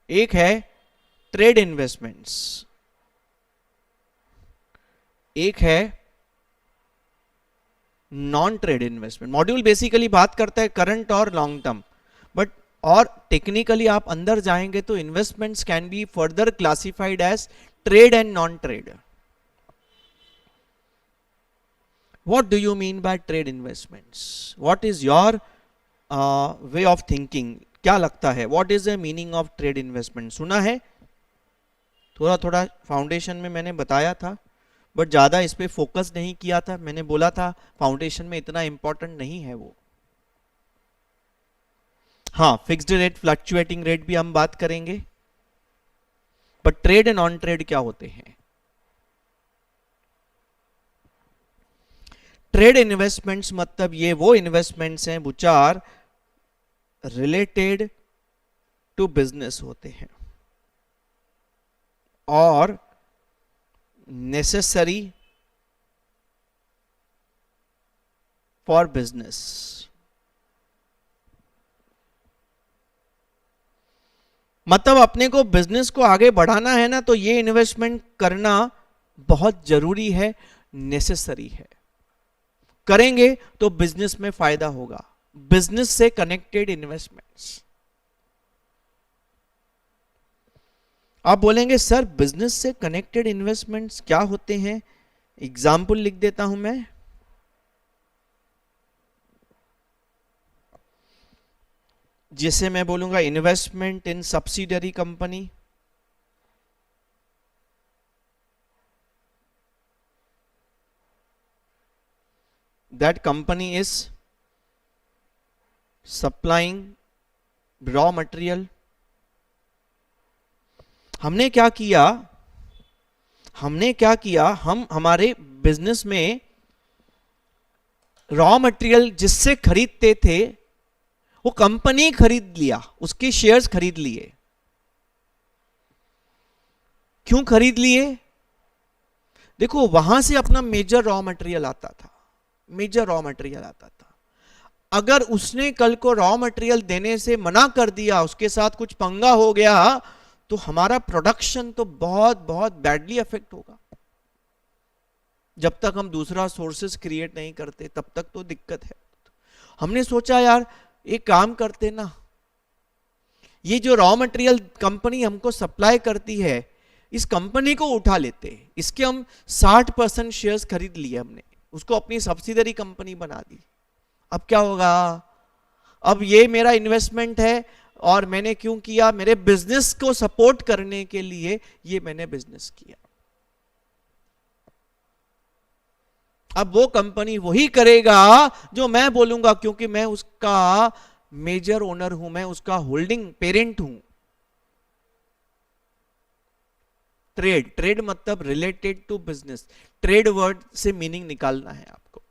एक है ट्रेड इन्वेस्टमेंट्स, एक है non trade investment. Module basically बात करता है करंट और लॉन्ग टर्म, बट और टेक्निकली आप अंदर जाएंगे तो investments can be further classified as trade and non trade. What do you mean by trade investments? What is your way of thinking? क्या लगता है what is the meaning of trade investment? सुना है थोड़ा थोड़ा, फाउंडेशन में मैंने बताया था, बट ज्यादा इस पे फोकस नहीं किया था। मैंने बोला था फाउंडेशन में इतना इंपॉर्टेंट नहीं है वो। हाँ, फिक्स्ड रेट, फ्लक्चुएटिंग रेट भी हम बात करेंगे, but trade and non trade क्या होते हैं? ट्रेड इन्वेस्टमेंट्स मतलब ये वो इन्वेस्टमेंट्स हैं which are related to business होते हैं और नेसेसरी फॉर बिजनेस। मतलब अपने को बिजनेस को आगे बढ़ाना है ना, तो ये इन्वेस्टमेंट करना बहुत जरूरी है, नेसेसरी है। करेंगे तो बिजनेस में फायदा होगा। बिजनेस से कनेक्टेड इन्वेस्टमेंट्स। आप बोलेंगे सर बिजनेस से कनेक्टेड इन्वेस्टमेंट्स क्या होते हैं? एग्जाम्पल लिख देता हूं मैं। जैसे मैं बोलूंगा investment in subsidiary company, that company is supplying raw material. हमने क्या किया, हम हमारे बिजनेस में रॉ मटेरियल जिससे खरीदते थे वो कंपनी खरीद लिया, उसके शेयर्स खरीद लिए। क्यों खरीद लिए? देखो वहां से अपना मेजर रॉ मटेरियल आता था, अगर उसने कल को रॉ मटेरियल देने से मना कर दिया, उसके साथ कुछ पंगा हो गया, तो हमारा प्रोडक्शन तो बहुत बहुत बैडली अफेक्ट होगा। जब तक हम दूसरा सोर्सेस क्रिएट नहीं करते तब तक तो दिक्कत है। हमने सोचा यार एक काम करते ना, ये जो रॉ मटेरियल कंपनी हमको सप्लाई करती है, इस कंपनी को उठा लेते, इसके हम 60% शेयर्स खरीद लिए हमने, उसको अपनी सब्सिडरी कंपनी बना दी। अब क्या होगा? अब ये मेरा इन्वेस्टमेंट है और मैंने क्यों किया? मेरे बिजनेस को सपोर्ट करने के लिए ये मैंने बिजनेस किया। अब वो कंपनी वही करेगा जो मैं बोलूंगा, क्योंकि मैं उसका मेजर ओनर हूं, मैं उसका होल्डिंग पेरेंट हूं। ट्रेड मतलब related to business. Trade word से मीनिंग निकालना है आपको।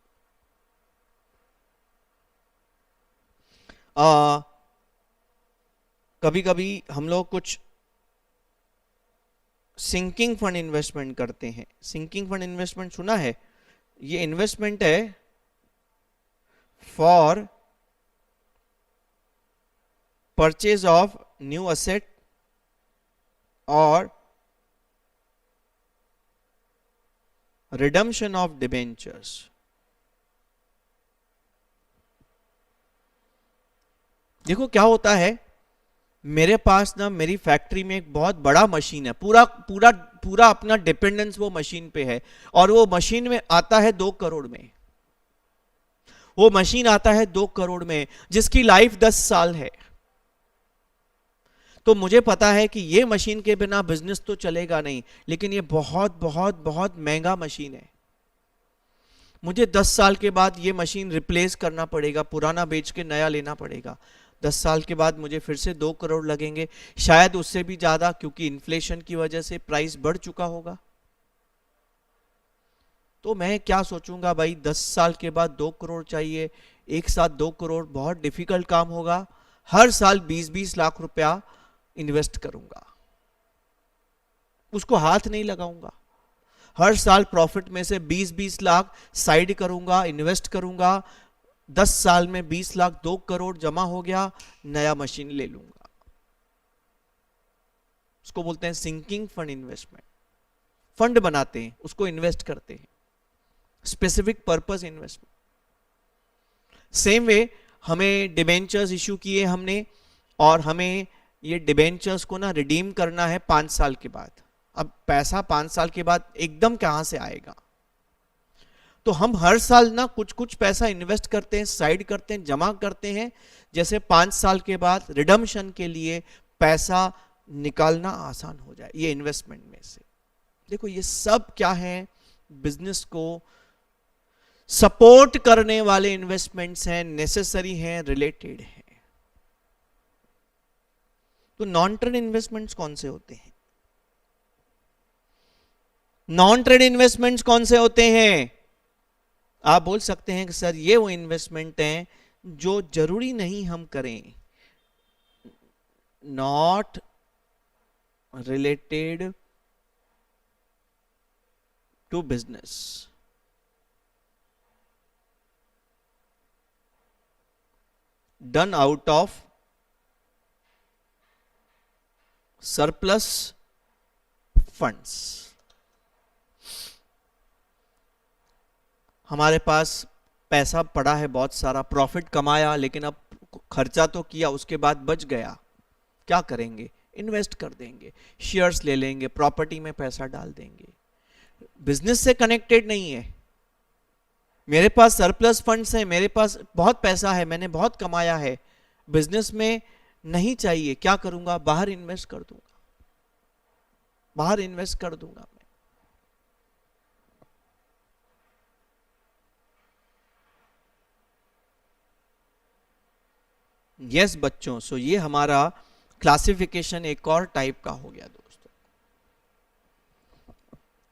कभी कभी हम लोग कुछ सिंकिंग फंड इन्वेस्टमेंट करते हैं। सिंकिंग फंड इन्वेस्टमेंट सुना है? ये इन्वेस्टमेंट है for purchase of new asset और रिडम्पशन ऑफ डिबेंचर्स। देखो क्या होता है, मेरे पास ना मेरी फैक्ट्री में एक बहुत बड़ा मशीन है, पूरा अपना डिपेंडेंस वो मशीन पे है, और वो मशीन में आता है 2 करोड़ में। वो मशीन आता है 2 करोड़ में, जिसकी लाइफ 10 साल है। तो मुझे पता है कि ये मशीन के बिना बिजनेस तो चलेगा नहीं, लेकिन ये बहुत बहुत बहुत महंगा मशीन है। मुझे 10 साल के बाद ये मशीन रिप्लेस करना पड़ेगा, पुराना बेच के नया लेना पड़ेगा। 10 साल के बाद मुझे फिर से 2 करोड़ लगेंगे, शायद उससे भी ज्यादा, क्योंकि इन्फ्लेशन की वजह से प्राइस बढ़ चुका होगा। तो मैं क्या सोचूंगा भाई, 10 साल के बाद 2 करोड़ चाहिए, एक साथ 2 करोड़ बहुत डिफिकल्ट काम होगा। हर साल 20-20 लाख रुपया इन्वेस्ट करूंगा, उसको हाथ नहीं लगाऊंगा। हर साल प्रॉफिट में से 20-20 लाख साइड करूंगा, इन्वेस्ट करूंगा। 10 साल में 20 लाख, 2 करोड़ जमा हो गया, नया मशीन ले लूंगा। उसको बोलते हैं सिंकिंग फंड इन्वेस्टमेंट। फंड बनाते हैं, उसको इन्वेस्ट करते हैं, specific purpose investment. Same way हमें डिबेंचर्स इशू किए हमने, और हमें ये डिबेंचर्स को ना रिडीम करना है 5 साल के बाद। अब पैसा 5 साल के बाद एकदम कहां से आएगा? तो हम हर साल ना कुछ कुछ पैसा इन्वेस्ट करते हैं, साइड करते हैं, जमा करते हैं, जैसे 5 साल के बाद रिडम्पशन के लिए पैसा निकालना आसान हो जाए ये इन्वेस्टमेंट में से। देखो ये सब क्या है, बिजनेस को सपोर्ट करने वाले इन्वेस्टमेंट्स हैं, नेसेसरी हैं, रिलेटेड हैं। तो नॉन ट्रेड इन्वेस्टमेंट्स कौन से होते हैं? नॉन ट्रेड इन्वेस्टमेंट्स कौन से होते हैं? आप बोल सकते हैं कि सर ये वो इन्वेस्टमेंट हैं जो जरूरी नहीं हम करें, not related to business, done out of surplus funds. हमारे पास पैसा पड़ा है बहुत सारा, प्रॉफिट कमाया, लेकिन अब खर्चा तो किया, उसके बाद बच गया, क्या करेंगे? इन्वेस्ट कर देंगे, शेयर्स ले लेंगे, प्रॉपर्टी में पैसा डाल देंगे। बिजनेस से कनेक्टेड नहीं है। मेरे पास सरप्लस फंड्स हैं, मेरे पास बहुत पैसा है, मैंने बहुत कमाया है, बिजनेस में नहीं चाहिए, क्या करूंगा? बाहर इन्वेस्ट कर दूंगा, बाहर इन्वेस्ट कर दूंगा। यस बच्चों, सो ये हमारा क्लासिफिकेशन एक और टाइप का हो गया दोस्तों।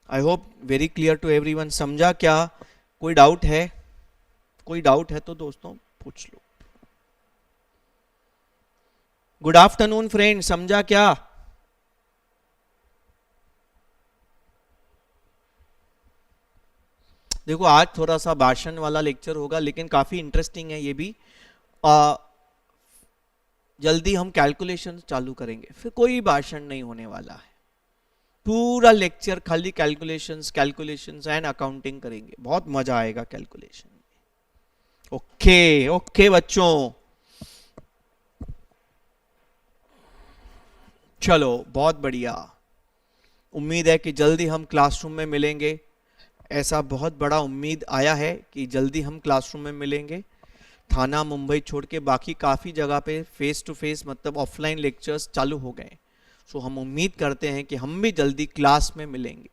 I hope very clear to everyone. समझा क्या? कोई डाउट है? कोई डाउट है तो दोस्तों पूछ लो। गुड आफ्टरनून फ्रेंड, समझा क्या? देखो आज थोड़ा सा भाषण वाला लेक्चर होगा, लेकिन काफी इंटरेस्टिंग है ये भी। जल्दी हम कैलकुलेशन चालू करेंगे, फिर कोई भाषण नहीं होने वाला है, पूरा लेक्चर खाली कैलकुलेशंस कैलकुलेशंस एंड अकाउंटिंग करेंगे, बहुत मजा आएगा कैलकुलेशन में। ओके ओके बच्चों, चलो बहुत बढ़िया। उम्मीद है कि जल्दी हम क्लासरूम में मिलेंगे, ऐसा बहुत बड़ा उम्मीद आया है कि जल्दी हम क्लासरूम में मिलेंगे। थाना मुंबई छोड़ के बाकी काफ़ी जगह पे फेस टू फेस मतलब ऑफलाइन लेक्चर्स चालू हो गए, सो हम उम्मीद करते हैं कि हम भी जल्दी क्लास में मिलेंगे।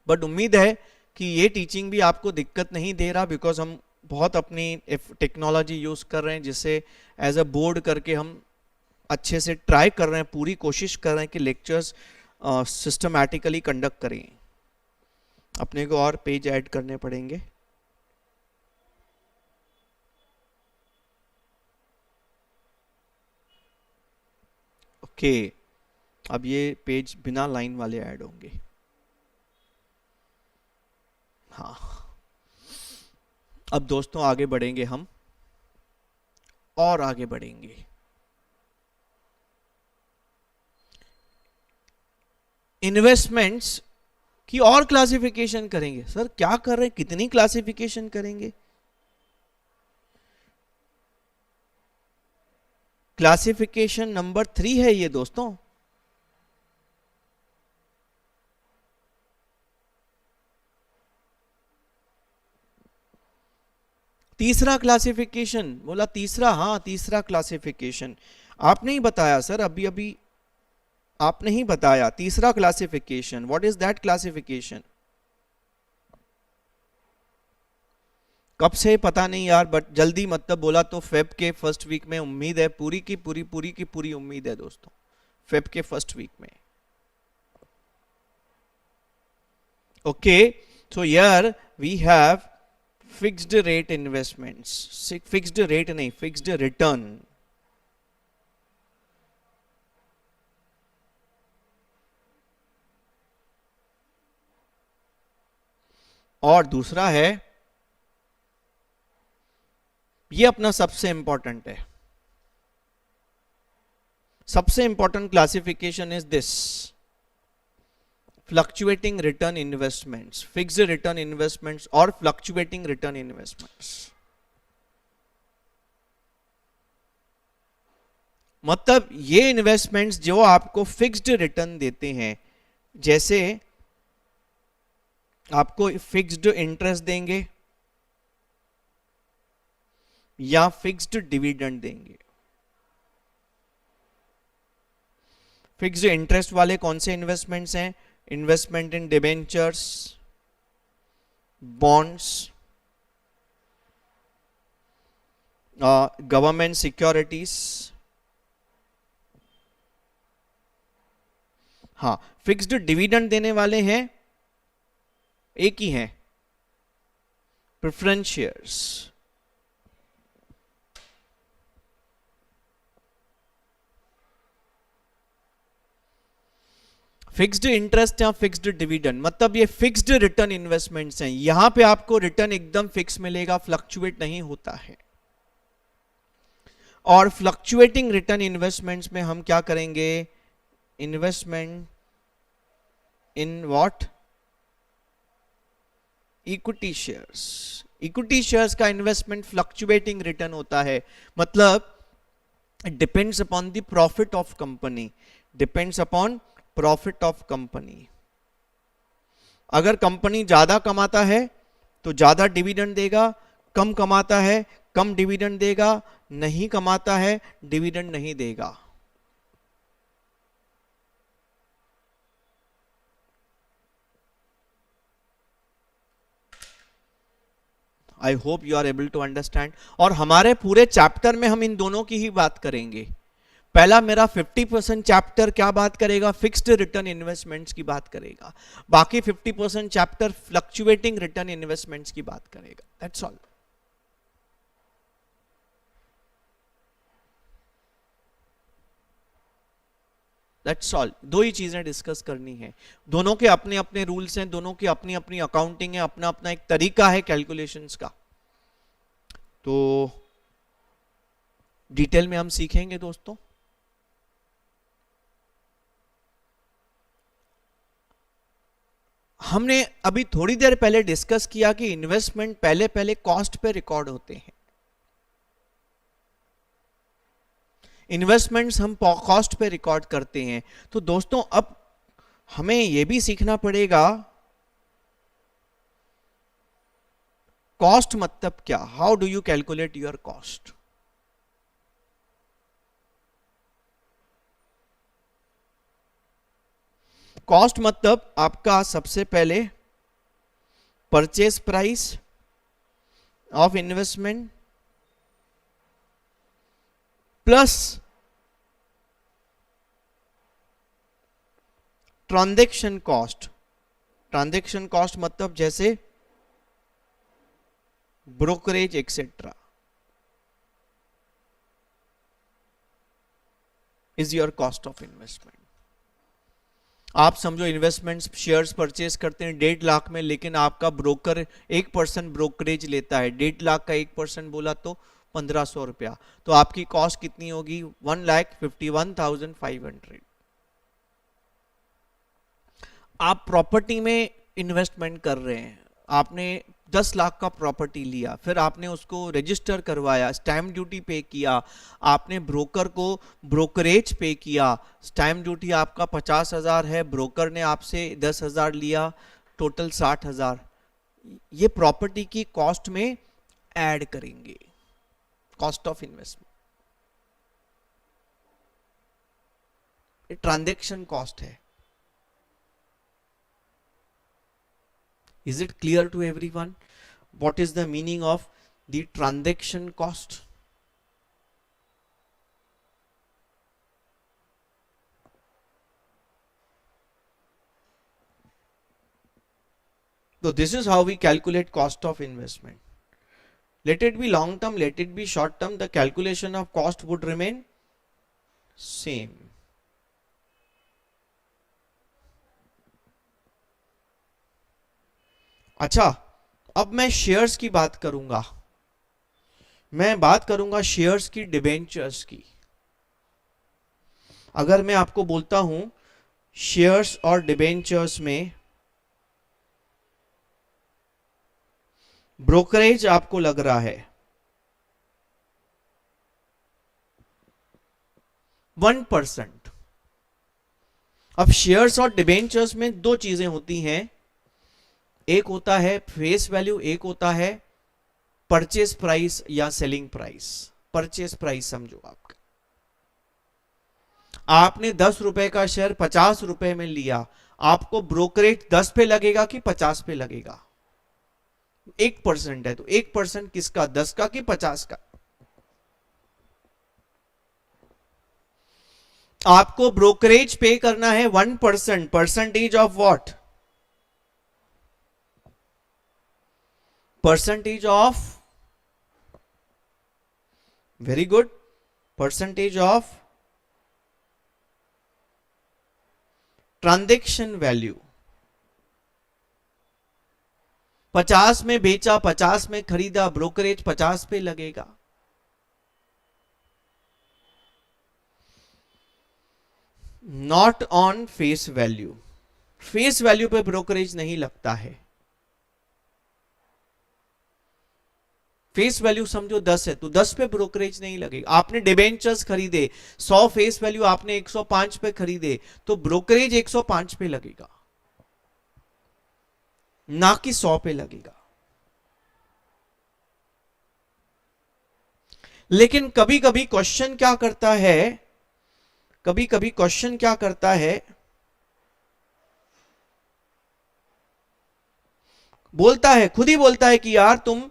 बट उम्मीद है कि ये टीचिंग भी आपको दिक्कत नहीं दे रहा, बिकॉज हम बहुत अपनी टेक्नोलॉजी यूज़ कर रहे हैं, जिससे एज अ बोर्ड करके हम अच्छे से ट्राई कर रहे हैं, पूरी कोशिश कर रहे हैं कि लेक्चर्स सिस्टमैटिकली कंडक्ट करें। अपने को और पेज ऐड करने पड़ेंगे। ओके, अब ये पेज बिना लाइन वाले ऐड होंगे। हाँ, अब दोस्तों आगे बढ़ेंगे हम, और आगे बढ़ेंगे। इन्वेस्टमेंट्स की और क्लासिफिकेशन करेंगे। सर क्या कर रहे हैं, कितनी क्लासिफिकेशन करेंगे? क्लासिफिकेशन नंबर 3 है ये दोस्तों। तीसरा क्लासिफिकेशन बोला, तीसरा, हाँ तीसरा क्लासिफिकेशन आपने ही बताया सर, अभी अभी आपने ही बताया तीसरा classification. What is that classification? कब से पता नहीं यार, बट जल्दी मतलब बोला तो फेब के फर्स्ट वीक में उम्मीद है, पूरी की पूरी उम्मीद है दोस्तों, फेब के फर्स्ट वीक में। Okay, so here we have fixed rate investments, fixed rate नहीं, फिक्स्ड रिटर्न। और दूसरा है, ये अपना सबसे इंपॉर्टेंट है, सबसे important classification is this, fluctuating return investments, fixed return investments और फ्लक्चुएटिंग रिटर्न इन्वेस्टमेंट्स। मतलब ये इन्वेस्टमेंट्स जो आपको फिक्स्ड रिटर्न देते हैं, जैसे आपको फिक्स्ड इंटरेस्ट देंगे या फिक्स्ड डिविडेंड देंगे। फिक्स्ड इंटरेस्ट वाले कौन से इन्वेस्टमेंट्स हैं? Investment in debentures, bonds, government securities. हाँ, फिक्स्ड डिविडेंड देने वाले हैं एक ही हैं, प्रेफरेंस शेयर्स। फिक्स्ड इंटरेस्ट या फिक्स्ड डिविडेंड, मतलब ये फिक्स्ड रिटर्न इन्वेस्टमेंट्स हैं। यहां पे आपको रिटर्न एकदम फिक्स मिलेगा, फ्लक्चुएट नहीं होता है। और फ्लक्चुएटिंग रिटर्न इन्वेस्टमेंट्स में हम क्या करेंगे? Investment in what? Equity shares. Equity shares का इन्वेस्टमेंट फ्लक्चुएटिंग रिटर्न होता है, मतलब depends upon the profit of company, depends upon profit of company. अगर कंपनी ज्यादा कमाता है तो ज्यादा डिविडेंड देगा, कम कमाता है कम डिविडेंड देगा, नहीं कमाता है डिविडेंड नहीं देगा। I hope you are able to understand. और हमारे पूरे चैप्टर में हम इन दोनों की ही बात करेंगे। पहला मेरा 50% चैप्टर क्या बात करेगा? फिक्स्ड रिटर्न इन्वेस्टमेंट्स की बात करेगा। बाकी 50% चैप्टर फ्लक्चुएटिंग रिटर्न इन्वेस्टमेंट्स की बात करेगा। That's all. That's all. दो ही चीजें डिस्कस करनी है। दोनों के अपने अपने रूल्स हैं, दोनों की अपनी अपनी अकाउंटिंग है, अपना अपना एक तरीका है कैलकुलेशंस का। तो डिटेल में हम सीखेंगे दोस्तों। हमने अभी थोड़ी देर पहले डिस्कस किया कि इन्वेस्टमेंट पहले पहले कॉस्ट पे रिकॉर्ड होते हैं। इन्वेस्टमेंट्स हम कॉस्ट पे रिकॉर्ड करते हैं। तो दोस्तों अब हमें यह भी सीखना पड़ेगा कॉस्ट मतलब क्या, how do you calculate your cost. Cost मतलब आपका सबसे पहले purchase price of investment plus transaction cost. Transaction cost मतलब जैसे brokerage etcetera is your cost of investment. आप समझो इन्वेस्टमेंट्स शेयर्स परचेज करते हैं 1.5 लाख में, लेकिन आपका ब्रोकर 1% ब्रोकरेज लेता है। 1.5 लाख का 1% बोला तो 1500 रुपया। तो आपकी कॉस्ट कितनी होगी? 1,51,500। आप प्रॉपर्टी में इन्वेस्टमेंट कर रहे हैं, आपने 10 लाख का प्रॉपर्टी लिया, फिर आपने उसको रजिस्टर करवाया, स्टैम्प ड्यूटी पे किया, आपने ब्रोकर को ब्रोकरेज पे किया, स्टैम्प ड्यूटी आपका 50,000 है, ब्रोकर ने आपसे 10,000 लिया, टोटल 60,000। ये प्रॉपर्टी की कॉस्ट में ऐड करेंगे, cost of investment. Transaction cost है। Is it clear to everyone what is the meaning of the transaction cost? So this is how we calculate cost of investment. Let it be long term, let it be short term, the calculation of cost would remain same. अच्छा, अब मैं shares की बात करूंगा। मैं बात करूंगा shares की, डिबेंचर्स की। अगर मैं आपको बोलता हूं शेयर्स और डिबेंचर्स में ब्रोकरेज आपको लग रहा है 1%। अब शेयर्स और डिबेंचर्स में दो चीजें होती हैं, एक होता है फेस वैल्यू, एक होता है परचेज प्राइस या सेलिंग प्राइस। परचेज प्राइस समझो आपका, आपने 10 रुपए का शेयर 50 रुपए में लिया, आपको ब्रोकरेज 10 पे लगेगा कि 50 पे लगेगा? 1% है तो 1% किसका, 10 का कि 50 का? आपको ब्रोकरेज पे करना है 1%। Percentage of what? Percentage of, very good, percentage of transaction value. 50 में बेचा, 50 में खरीदा, ब्रोकरेज 50 पे लगेगा। Not on face value, face value पे ब्रोकरेज नहीं लगता है। फेस वैल्यू समझो 10 है तो 10 पे ब्रोकरेज नहीं लगेगा। आपने डिबेंचर्स खरीदे 100, फेस वैल्यू आपने 105 पे खरीदे तो ब्रोकरेज 105 पे लगेगा, ना कि 100 पे लगेगा। लेकिन कभी कभी क्वेश्चन क्या करता है, कभी कभी क्वेश्चन क्या करता है, बोलता है, खुद ही बोलता है कि यार तुम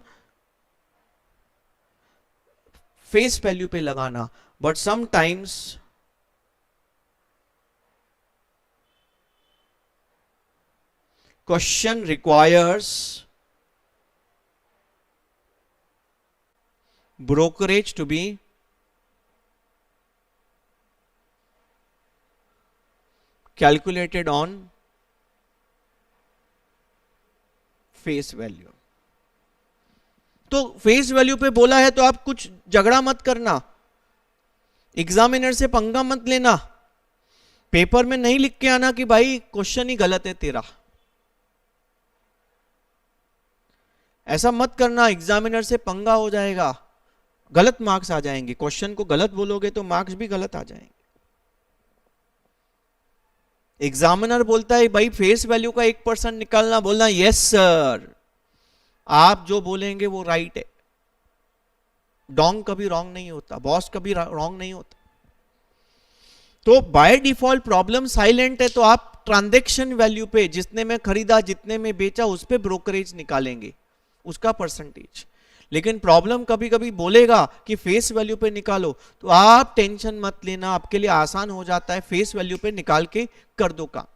फेस वैल्यू पे लगाना, but sometimes question requires brokerage to be calculated on face value। तो फेस वैल्यू पे बोला है तो आप कुछ झगड़ा मत करना, एग्जामिनर से पंगा मत लेना, पेपर में नहीं लिख के आना कि भाई क्वेश्चन ही गलत है तेरा। ऐसा मत करना, एग्जामिनर से पंगा हो जाएगा, गलत मार्क्स आ जाएंगे। क्वेश्चन को गलत बोलोगे तो मार्क्स भी गलत आ जाएंगे। एग्जामिनर बोलता है भाई फेस वैल्यू का 1% निकालना, बोलना यस सर, आप जो बोलेंगे वो राइट है। डोंग कभी रॉन्ग नहीं होता, बॉस कभी रॉन्ग नहीं होता। तो बाय डिफॉल्ट प्रॉब्लम साइलेंट है तो आप ट्रांजैक्शन वैल्यू पे, जितने में खरीदा जितने में बेचा उस पे ब्रोकरेज निकालेंगे, उसका परसेंटेज। लेकिन प्रॉब्लम कभी कभी बोलेगा कि फेस वैल्यू पे निकालो, तो आप टेंशन मत लेना, आपके लिए आसान हो जाता है, फेस वैल्यू पे निकाल के कर दो काम।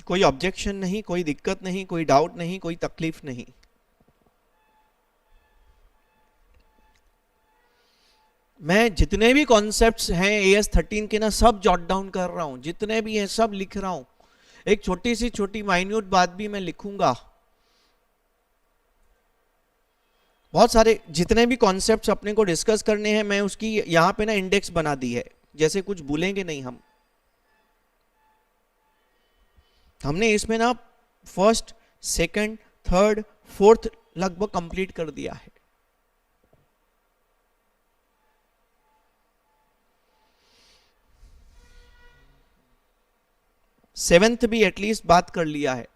कोई ऑब्जेक्शन नहीं, कोई दिक्कत नहीं, कोई डाउट नहीं, कोई तकलीफ नहीं। मैं जितने भी कॉन्सेप्ट्स हैं AS13 के ना सब जॉट डाउन कर रहा हूं, जितने भी हैं सब लिख रहा हूं। एक छोटी सी छोटी माइन्यूट बात भी मैं लिखूंगा। बहुत सारे जितने भी कॉन्सेप्ट्स अपने को डिस्कस करने हैं, मैं उसकी यहां पे ना इंडेक्स बना दी है, जैसे कुछ भूलेंगे नहीं हम। हमने इसमें ना फर्स्ट, सेकंड, थर्ड, फोर्थ लगभग कंप्लीट कर दिया है। सेवेंथ भी एटलीस्ट बात कर लिया है।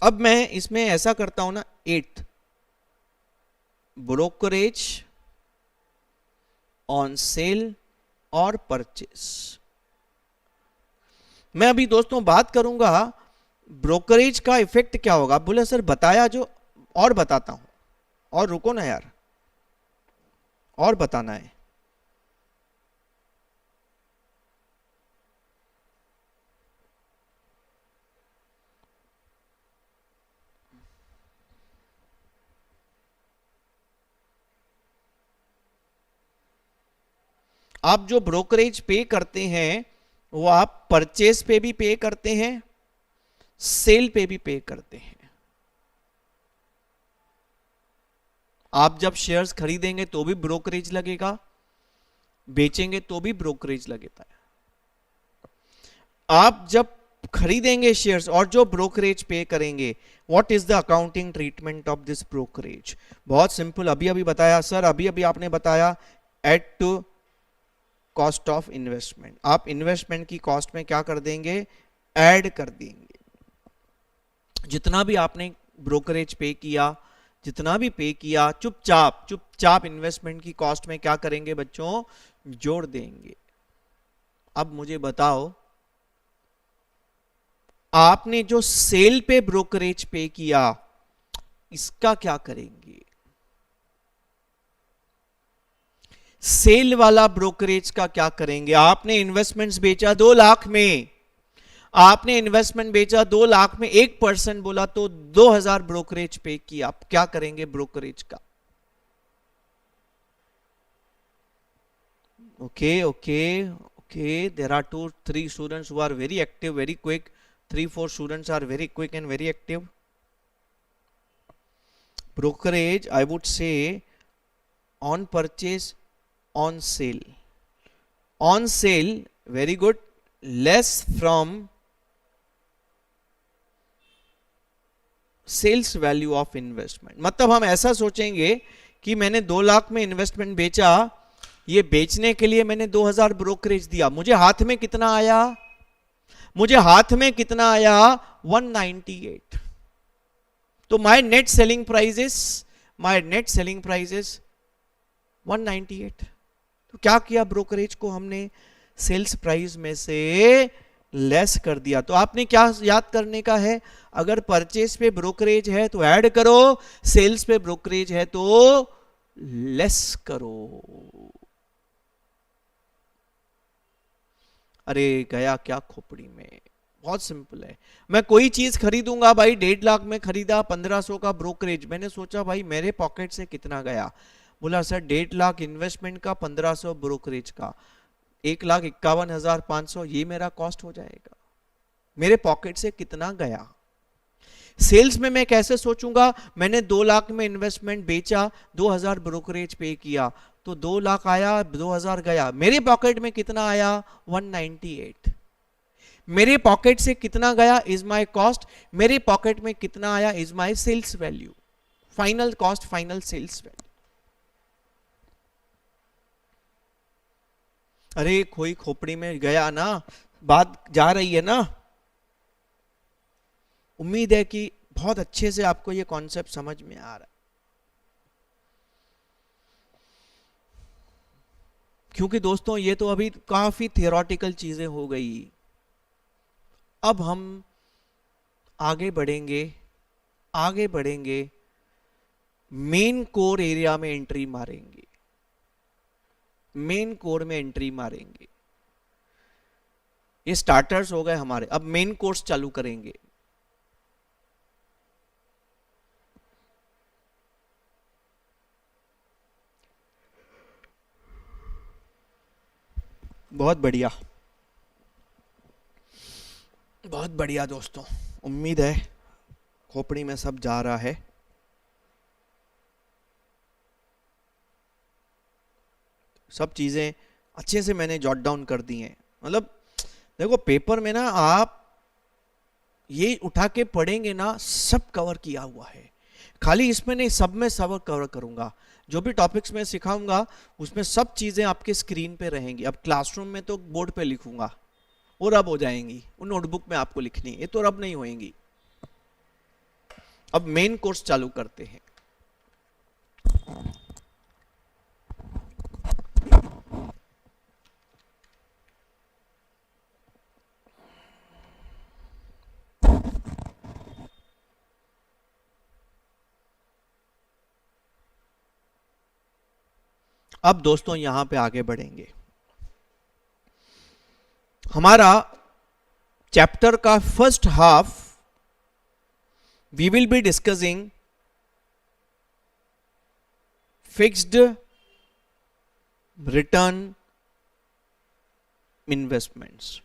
अब मैं इसमें ऐसा करता हूं ना, एट्थ, ब्रोकरेज ऑन सेल और परचेस। मैं अभी दोस्तों बात करूंगा ब्रोकरेज का इफेक्ट क्या होगा। बोले सर बताया जो, और बताता हूं, और रुको ना यार, और बताना है। आप जो ब्रोकरेज पे करते हैं वो आप परचेज पे भी पे करते हैं, सेल पे भी पे करते हैं। आप जब शेयर्स खरीदेंगे तो भी ब्रोकरेज लगेगा, बेचेंगे तो भी ब्रोकरेज लगेगा। आप जब खरीदेंगे शेयर्स और जो ब्रोकरेज पे करेंगे, what is the accounting treatment of this brokerage? बहुत सिंपल, अभी अभी बताया सर, अभी अभी आपने बताया add to cost of investment. आप इन्वेस्टमेंट की कॉस्ट में क्या कर देंगे? ऐड कर देंगे। जितना भी आपने ब्रोकरेज पे किया, जितना भी पे किया, चुपचाप चुपचाप इन्वेस्टमेंट की कॉस्ट में क्या करेंगे बच्चों? जोड़ देंगे। अब मुझे बताओ, आपने जो सेल पे ब्रोकरेज पे किया, इसका क्या करेंगे? सेल वाला ब्रोकरेज का क्या करेंगे? आपने इन्वेस्टमेंट्स बेचा 2 लाख में, आपने इन्वेस्टमेंट बेचा 2 लाख में, 1% बोला तो 2000 ब्रोकरेज पे किया, आप क्या करेंगे ब्रोकरेज का? Okay okay okay, there are 2-3 students who are very active, very quick. 3-4 students are very quick and very active. Brokerage, I would say on purchase, on sale. On sale, very good. Less from sales value of investment. मतलब हम ऐसा सोचेंगे कि मैंने 2 लाख में investment बेचा, ये बेचने के लिए मैंने 2000 ब्रोकरेज दिया, मुझे हाथ में कितना आया? मुझे हाथ में कितना आया? 198। तो my net selling price is 198। तो क्या किया? ब्रोकरेज को हमने सेल्स प्राइस में से लेस कर दिया। तो आपने क्या याद करने का है? अगर परचेज पे ब्रोकरेज है तो ऐड करो, सेल्स पे ब्रोकरेज है तो लेस करो। अरे गया क्या खोपड़ी में? बहुत सिंपल है। मैं कोई चीज खरीदूंगा भाई, 1.5 लाख में खरीदा, 1500 का ब्रोकरेज, मैंने सोचा भाई मेरे पॉकेट से कितना गया? बोला सर 1.5 लाख इन्वेस्टमेंट का, 1500 ब्रोकरेज का, 1,51,500 ये मेरा कॉस्ट हो जाएगा। मेरे पॉकेट से कितना गया? सेल्स में मैं कैसे सोचूंगा? मैंने 2 लाख में इन्वेस्टमेंट बेचा, 2000 ब्रोकरेज पे किया, तो 2 लाख आया, 2000 गया, मेरे पॉकेट में कितना आया? 198। मेरे पॉकेट से कितना गया इज माय कॉस्ट, मेरे पॉकेट में कितना आया is my sales value, final cost, final sales value. अरे खोई खोपड़ी में गया ना, बात जा रही है ना? उम्मीद है कि बहुत अच्छे से आपको ये कॉन्सेप्ट समझ में आ रहा है, क्योंकि दोस्तों ये तो अभी काफी थियोरेटिकल चीजें हो गई। अब हम आगे बढ़ेंगे, मेन कोर एरिया में एंट्री मारेंगे, मेन कोर में एंट्री मारेंगे। ये स्टार्टर्स हो गए हमारे, अब मेन कोर्स चालू करेंगे। बहुत बढ़िया, बहुत बढ़िया दोस्तों, उम्मीद है खोपड़ी में सब जा रहा है। सब चीजें अच्छे से मैंने जॉट डाउन कर दी हैं। मतलब देखो पेपर में ना आप ये उठा के पढ़ेंगे ना, सब कवर किया हुआ है, खाली इसमें नहीं, सब में सब कवर करूंगा। जो भी टॉपिक्स में सिखाऊंगा उसमें सब चीजें आपके स्क्रीन पे रहेंगी। अब क्लासरूम में तो बोर्ड पे लिखूंगा, वो रब हो जाएंगी, वो नोटबुक में आपको लिखनी, ये तो रब नहीं होएंगी। अब मेन कोर्स चालू करते हैं। अब दोस्तों यहां पे आगे बढ़ेंगे। हमारा चैप्टर का first half we will be discussing fixed return investments.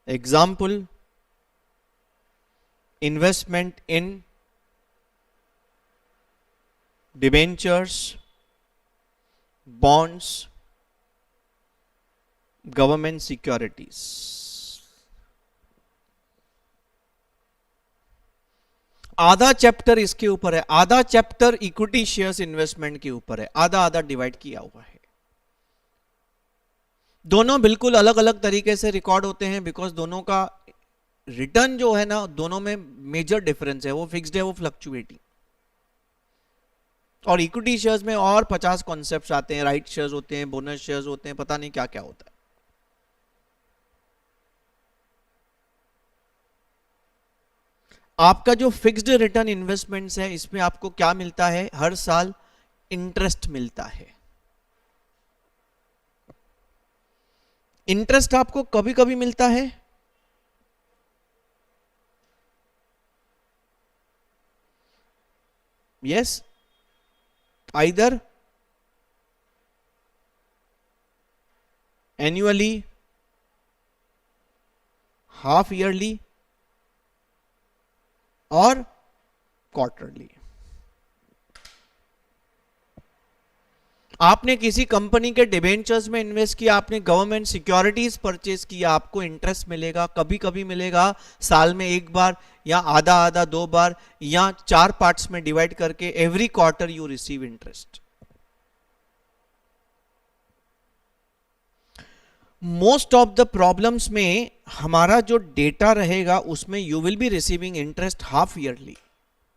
Example, investment in debentures, bonds, government securities. आधा चैप्टर इसके ऊपर है, आधा चैप्टर इक्विटी शेयर्स इन्वेस्टमेंट के ऊपर है, आधा आधा डिवाइड किया हुआ है। दोनों बिल्कुल अलग अलग तरीके से रिकॉर्ड होते हैं, बिकॉज दोनों का रिटर्न जो है ना, दोनों में मेजर डिफरेंस है, वो फिक्स्ड है, वो फ्लक्चुएटिंग। और इक्विटी शेयर्स में और 50 कॉन्सेप्ट्स आते हैं, राइट शेयर्स होते हैं, बोनस शेयर्स होते हैं, पता नहीं क्या क्या होता है। आपका जो फिक्स्ड रिटर्न इन्वेस्टमेंट्स है, इसमें आपको क्या मिलता है, हर साल इंटरेस्ट मिलता है। इंटरेस्ट आपको कभी कभी मिलता है, yes, either annually, half yearly और क्वार्टरली। आपने किसी कंपनी के डिबेंचर्स में इन्वेस्ट किया, आपने गवर्नमेंट सिक्योरिटीज परचेज किया, आपको इंटरेस्ट मिलेगा, कभी कभी मिलेगा साल में एक बार, या आधा आधा 2 बार, या 4 पार्ट्स में डिवाइड करके every quarter you receive interest. Most of the problems में हमारा जो डेटा रहेगा उसमें you will be receiving interest half yearly,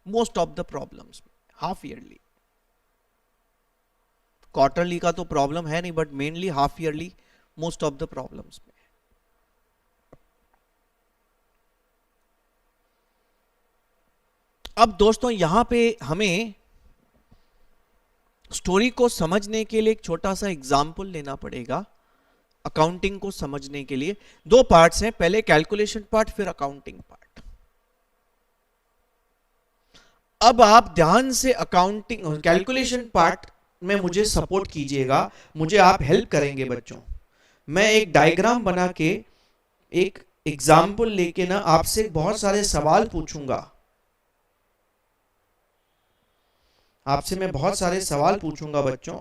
most of the problems में हाफ ईयरली। क्वार्टरली का तो प्रॉब्लम है नहीं, but mainly half yearly most of the problems में। अब दोस्तों यहां पे हमें स्टोरी को समझने के लिए एक छोटा सा एग्जाम्पल लेना पड़ेगा। अकाउंटिंग को समझने के लिए 2 पार्ट्स हैं, पहले कैलकुलेशन पार्ट, फिर अकाउंटिंग पार्ट। अब आप ध्यान से अकाउंटिंग कैलकुलेशन पार्ट में मुझे सपोर्ट कीजिएगा, मुझे आप हेल्प करेंगे बच्चों। मैं एक डायग्राम बना के, एक एग्जाम्पल लेके ना आपसे बहुत सारे सवाल पूछूंगा, आपसे मैं बहुत सारे सवाल पूछूंगा बच्चों।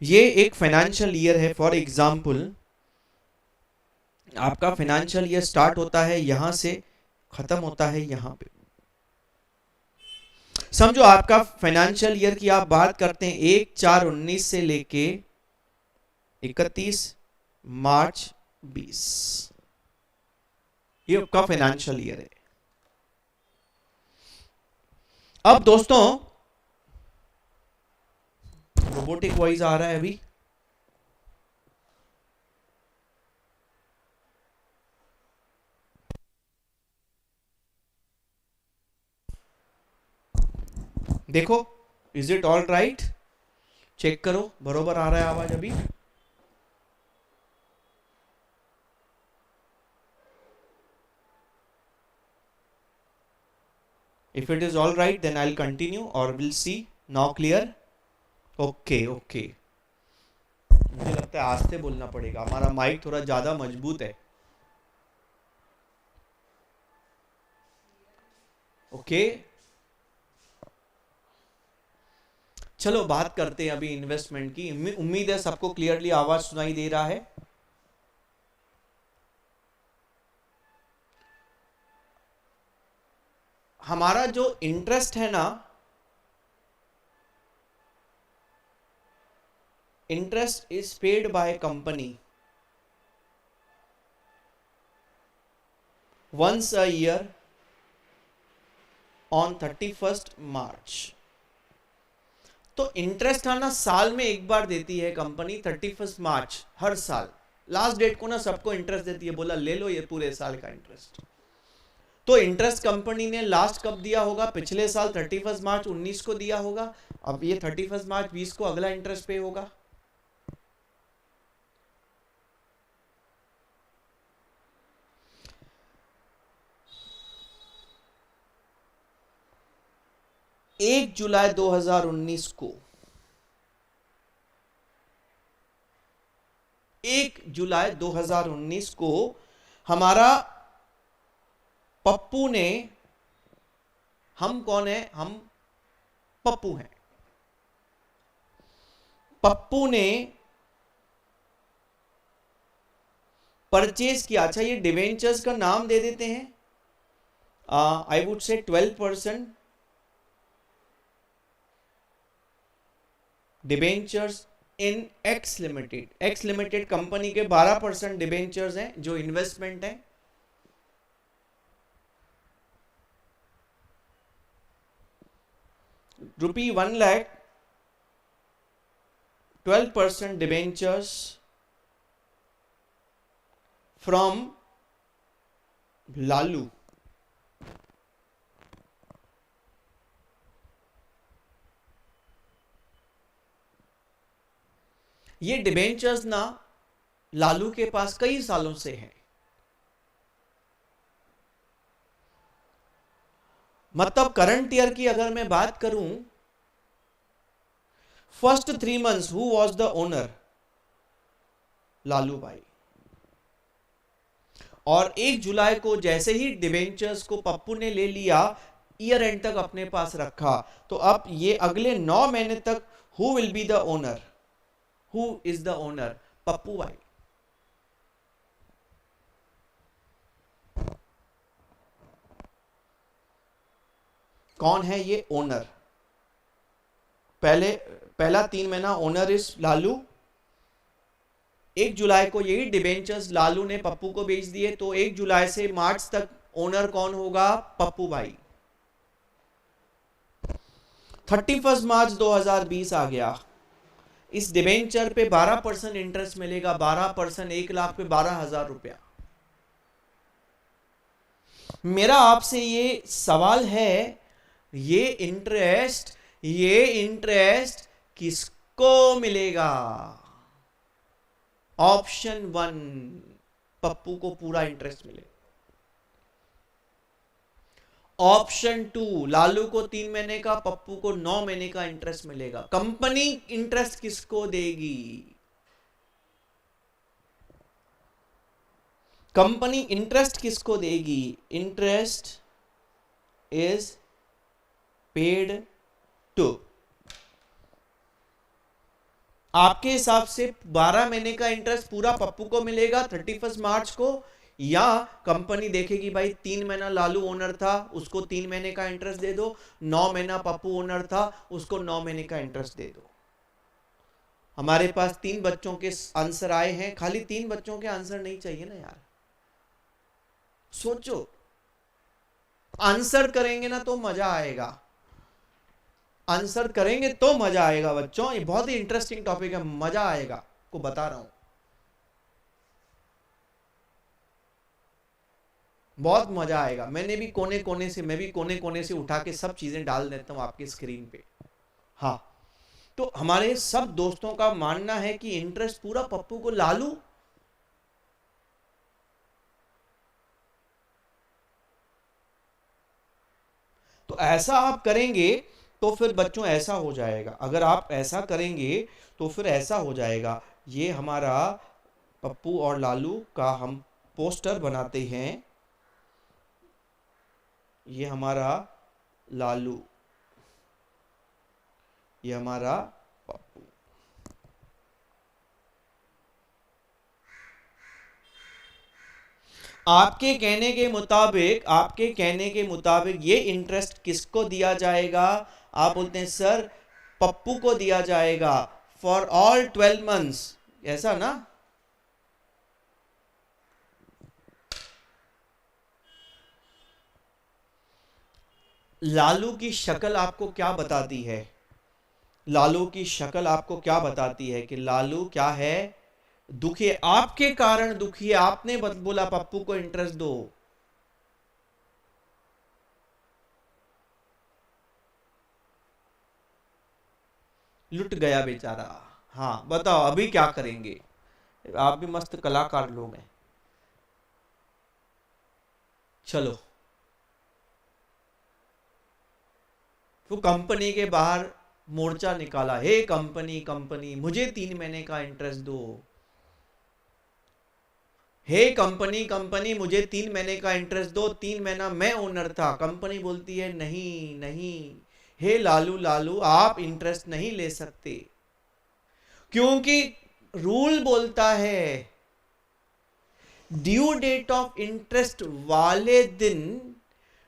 ये एक फाइनेंशियल ईयर है, फॉर एग्जाम्पल आपका फाइनेंशियल ईयर स्टार्ट होता है यहां से, खत्म होता है यहां पे। समझो आपका फाइनेंशियल ईयर की आप बात करते हैं 1/4/19 से लेके 31 मार्च 20, ये आपका फाइनेंशियल ईयर है। अब दोस्तों रोबोटिक वॉइस आ रहा है अभी, देखो, is it all right, check करो बरोबर आ रहा है आवाज अभी। If it is all right then I will continue और will see. Now clear? Okay okay, मुझे लगता है आस्ते बोलना पड़ेगा, हमारा माइक थोड़ा ज्यादा मजबूत है। ओके चलो बात करते हैं अभी इन्वेस्टमेंट की। उम्मीद है सबको क्लियरली आवाज सुनाई दे रहा है। हमारा जो इंटरेस्ट है ना, interest is paid by company once a year on 31st March. तो इंटरेस्ट आना साल में एक बार देती है कंपनी, 31st मार्च हर साल लास्ट डेट को ना सबको इंटरेस्ट देती है, बोला ले लो ये पूरे साल का इंटरेस्ट। तो इंटरेस्ट कंपनी ने लास्ट कब दिया होगा? पिछले साल 31 मार्च 19 को दिया होगा। अब ये 31 मार्च 20 को अगला इंटरेस्ट पे होगा। 1 जुलाई 2019 को 1 जुलाई 2019 को हमारा पप्पू ने, हम कौन है, हम पप्पू हैं, पप्पू ने परचेज किया। अच्छा, ये डिवेंचर्स का नाम दे देते हैं, आई वुड से 12% डिवेंचर्स इन x limited. X limited company के 12% डिवेंचर्स हैं जो इन्वेस्टमेंट है। रुपी 1 लाख 12% डिवेंचर्स फ्रॉम लालू। ये डिबेंचर्स ना लालू के पास कई सालों से हैं, मतलब करंट ईयर की अगर मैं बात करूं, first 3 months who was the owner, Lalu भाई। और 1 जुलाई को जैसे ही डिबेंचर्स को पप्पू ने ले लिया, ईयर एंड तक अपने पास रखा, तो अब ये अगले 9 महीने तक who will be the owner, who is the owner, Pappu भाई। कौन है ये ओनर? पहला 3 महीना ओनर इज लालू। 1 जुलाई को यही डिबेंचर्स लालू ने पप्पू को बेच दिए, तो 1 जुलाई से मार्च तक ओनर कौन होगा? पप्पू भाई। 31 मार्च 2020 आ गया, इस डिबेंचर पे 12% इंटरेस्ट मिलेगा, 12%, 1 लाख पे 12,000 रुपया। मेरा आपसे ये सवाल है, ये इंटरेस्ट किसको मिलेगा? ऑप्शन 1 पप्पू को पूरा इंटरेस्ट मिलेगा। ऑप्शन 2 लालू को 3 महीने का, पप्पू को 9 महीने का इंटरेस्ट मिलेगा। कंपनी इंटरेस्ट किसको देगी? कंपनी इंटरेस्ट किसको देगी? इंटरेस्ट इज पेड टू, आपके हिसाब से 12 महीने का इंटरेस्ट पूरा पप्पू को मिलेगा 31 मार्च को, या कंपनी देखेगी भाई 3 महीना लालू ओनर था, उसको 3 महीने का इंटरेस्ट दे दो, 9 महीना पप्पू ओनर था, उसको 9 महीने का इंटरेस्ट दे दो। हमारे पास 3 बच्चों के आंसर आए हैं, खाली 3 बच्चों के आंसर नहीं चाहिए ना यार, सोचो। आंसर करेंगे ना तो मजा आएगा, आंसर करेंगे तो मजा आएगा बच्चों। ये बहुत ही इंटरेस्टिंग टॉपिक है, मजा आएगा, को बता रहा हूं, बहुत मजा आएगा। मैं भी कोने कोने से उठा के सब चीजें डाल देता हूं आपकी स्क्रीन पे। हाँ, तो हमारे सब दोस्तों का मानना है कि इंटरेस्ट पूरा पप्पू को, लालू तो ऐसा आप करेंगे तो फिर बच्चों ऐसा हो जाएगा, अगर आप ऐसा करेंगे तो फिर ऐसा हो जाएगा। ये हमारा पप्पू और लालू का हम पोस्टर बनाते हैं, ये हमारा लालू, ये हमारा पप्पू। आपके कहने के मुताबिक ये इंटरेस्ट किसको दिया जाएगा? आप बोलते हैं सर पप्पू को दिया जाएगा फॉर ऑल 12 मंथ्स, ऐसा ना? लालू की शक्ल आपको क्या बताती है? लालू की शक्ल आपको क्या बताती है कि लालू क्या है? दुखी है, आपके कारण दुखी है। आपने बोला पप्पू को इंटरेस्ट दो, लुट गया बेचारा। हाँ बताओ अभी क्या करेंगे? आप भी मस्त कलाकार लोग हैं। चलो वो कंपनी के बाहर मोर्चा निकाला, हे कंपनी कंपनी मुझे 3 महीने का इंटरेस्ट दो, हे कंपनी कंपनी मुझे 3 महीने का इंटरेस्ट दो, 3 महीना मैं ओनर था। कंपनी बोलती है नहीं नहीं, हे लालू लालू आप इंटरेस्ट नहीं ले सकते, क्योंकि रूल बोलता है ड्यू डेट ऑफ इंटरेस्ट वाले दिन,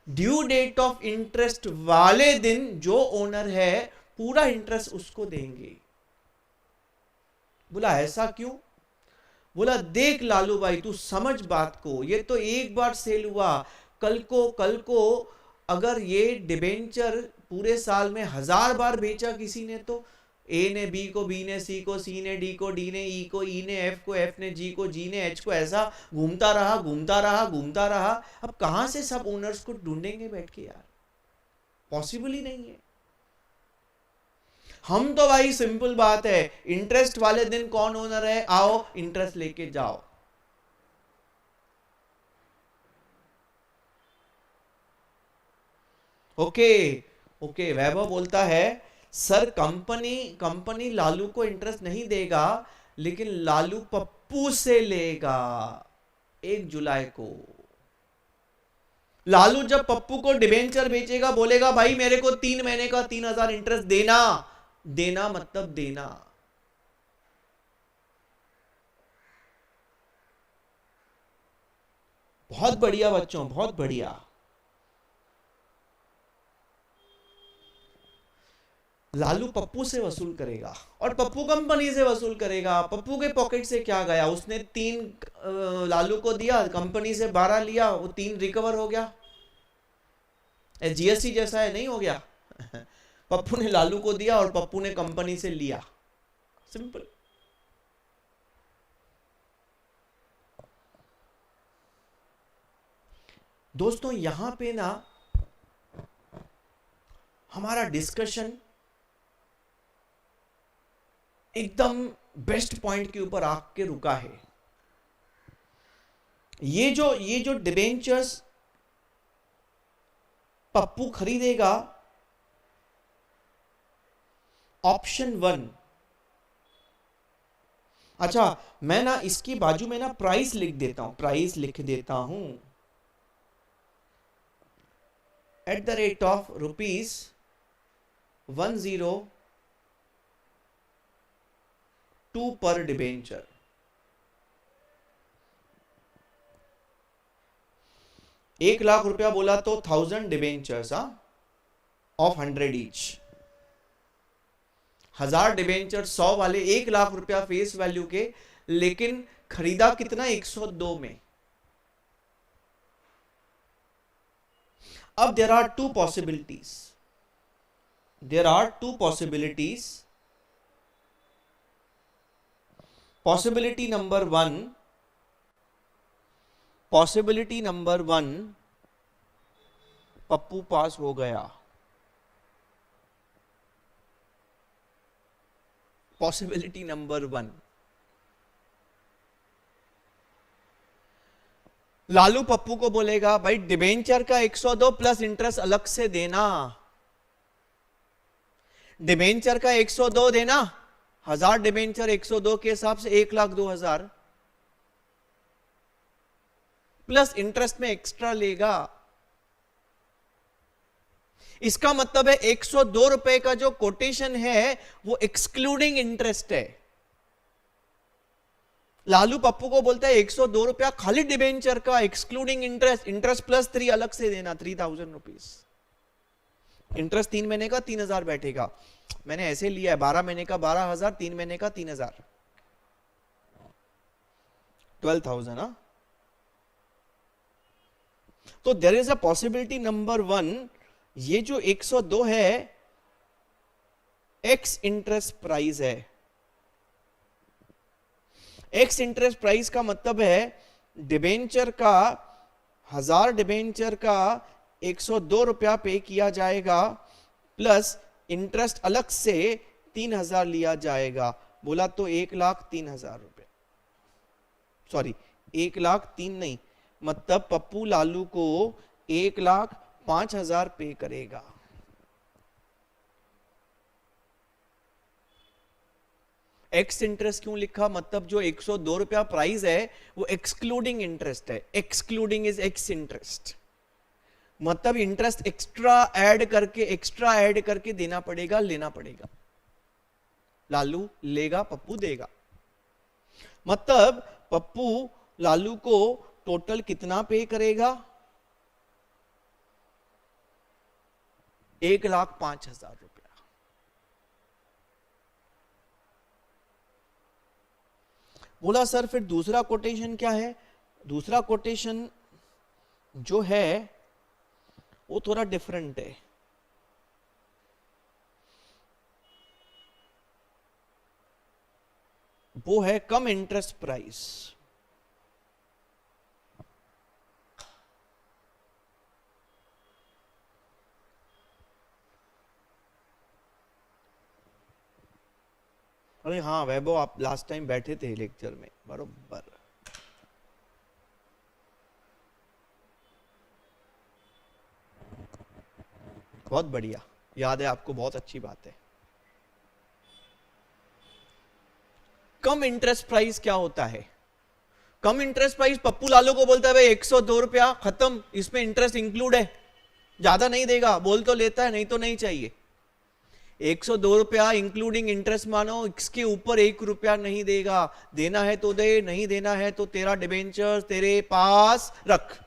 ड्यू डेट ऑफ इंटरेस्ट वाले दिन जो ओनर है पूरा इंटरेस्ट उसको देंगे। बोला ऐसा क्यों? बोला देख लालू भाई तू समझ बात को, ये तो एक बार सेल हुआ, कल को अगर ये डिबेंचर पूरे साल में 1000 बार बेचा किसी ने, तो ए ने बी को, बी ने सी को, सी ने डी को, डी ने ई को, ई ने एफ को, एफ ने जी को, जी ने एच को, ऐसा घूमता रहा घूमता रहा घूमता रहा। अब कहां से सब ओनर्स को ढूंढेंगे बैठ के यार? पॉसिबल ही नहीं है। हम तो भाई सिंपल बात है, इंटरेस्ट वाले दिन कौन ओनर है, आओ इंटरेस्ट लेके जाओ। ओके ओके, वैभव बोलता है सर कंपनी लालू को इंटरेस्ट नहीं देगा, लेकिन लालू पप्पू से लेगा 1 जुलाई को। लालू जब पप्पू को डिबेंचर बेचेगा बोलेगा भाई मेरे को 3 महीने का 3000 इंटरेस्ट देना, देना मतलब देना। बहुत बढ़िया बच्चों, बहुत बढ़िया। लालू पप्पू से वसूल करेगा और पप्पू कंपनी से वसूल करेगा। पप्पू के पॉकेट से क्या गया, उसने 3 लालू को दिया, कंपनी से 12 लिया, वो 3 रिकवर हो गया। जीएसटी जैसा है, नहीं हो गया? पप्पू ने लालू को दिया और पप्पू ने कंपनी से लिया, सिंपल। दोस्तों यहां पे ना हमारा डिस्कशन एकदम बेस्ट पॉइंट के ऊपर आके रुका है। ये जो डिबेंचर्स पप्पू खरीदेगा, ऑप्शन 1। अच्छा मैं ना इसकी बाजू में ना प्राइस लिख देता हूं, प्राइस लिख देता हूं @ ₹102 पर डिबेंचर। 1 लाख रुपया बोला तो 1000 डिबेंचर्स ऑफ 100 ईच। 1000 डिबेंचर 100 वाले 1 लाख रुपया फेस वैल्यू के, लेकिन खरीदा कितना, 102 में। अब there are two possibilities. There are two possibilities. Possibility number one, Pappu पास हो गया। पॉसिबिलिटी नंबर 1, लालू पप्पू को बोलेगा भाई डिबेंचर का 102 प्लस इंटरेस्ट अलग से देना, डिबेंचर का 102 देना, 1000 डिबेंचर 102 के हिसाब से 1,02,000 प्लस इंटरेस्ट में एक्स्ट्रा लेगा। इसका मतलब है 102 रुपए का जो कोटेशन है वो एक्सक्लूडिंग इंटरेस्ट है। लालू पप्पू को बोलता है 102 रुपया खाली डिबेंचर का, एक्सक्लूडिंग इंटरेस्ट, इंटरेस्ट प्लस 3 अलग से देना, 3000 रुपीज। इंटरेस्ट 3 महीने का 3000 बैठेगा, मैंने ऐसे लिया है 12 महीने का 12,000, 3 महीने का 3000, 12,000। तो there is a possibility number 1, ये जो 102 है एक्स इंटरेस्ट प्राइस है। एक्स इंटरेस्ट प्राइस का मतलब है डिबेंचर का 1000 डिबेंचर का 102 रुपया पे किया जाएगा प्लस इंटरेस्ट अलग से 3000 लिया जाएगा। बोला तो 1,03,000 रुपये, सॉरी 1,03,000 नहीं, मतलब पप्पू लालू को 1,05,000 पे करेगा। एक्स इंटरेस्ट क्यों लिखा, मतलब जो 102 रुपया प्राइस है वो एक्सक्लूडिंग इंटरेस्ट है, एक्सक्लूडिंग इज एक्स इंटरेस्ट, मतलब इंटरेस्ट एक्स्ट्रा ऐड करके देना पड़ेगा, लेना पड़ेगा। लालू लेगा, पप्पू देगा, मतलब पप्पू लालू को टोटल कितना पे करेगा, 1,05,000 रुपया। बोला सर फिर दूसरा कोटेशन क्या है, दूसरा कोटेशन जो है वो थोड़ा डिफरेंट है। वो है कम इंटरेस्ट प्राइस। अरे हाँ वैभव, आप लास्ट टाइम बैठे थे लेक्चर में, बरोबर। बहुत बढ़िया, याद है आपको, बहुत अच्छी बात है। कम इंटरेस्ट प्राइस क्या होता है, कम इंटरेस्ट प्राइस पप्पू लालू को बोलता है भाई 102 रुपया खत्म, इसमें इंटरेस्ट इंक्लूड है, ज्यादा नहीं देगा, बोल तो लेता है, नहीं तो नहीं चाहिए। 102 रुपया इंक्लूडिंग इंटरेस्ट मानो, इसके ऊपर 1 रुपया नहीं देगा, देना है तो दे, नहीं देना है तो तेरा डिबेंचर तेरे पास रख।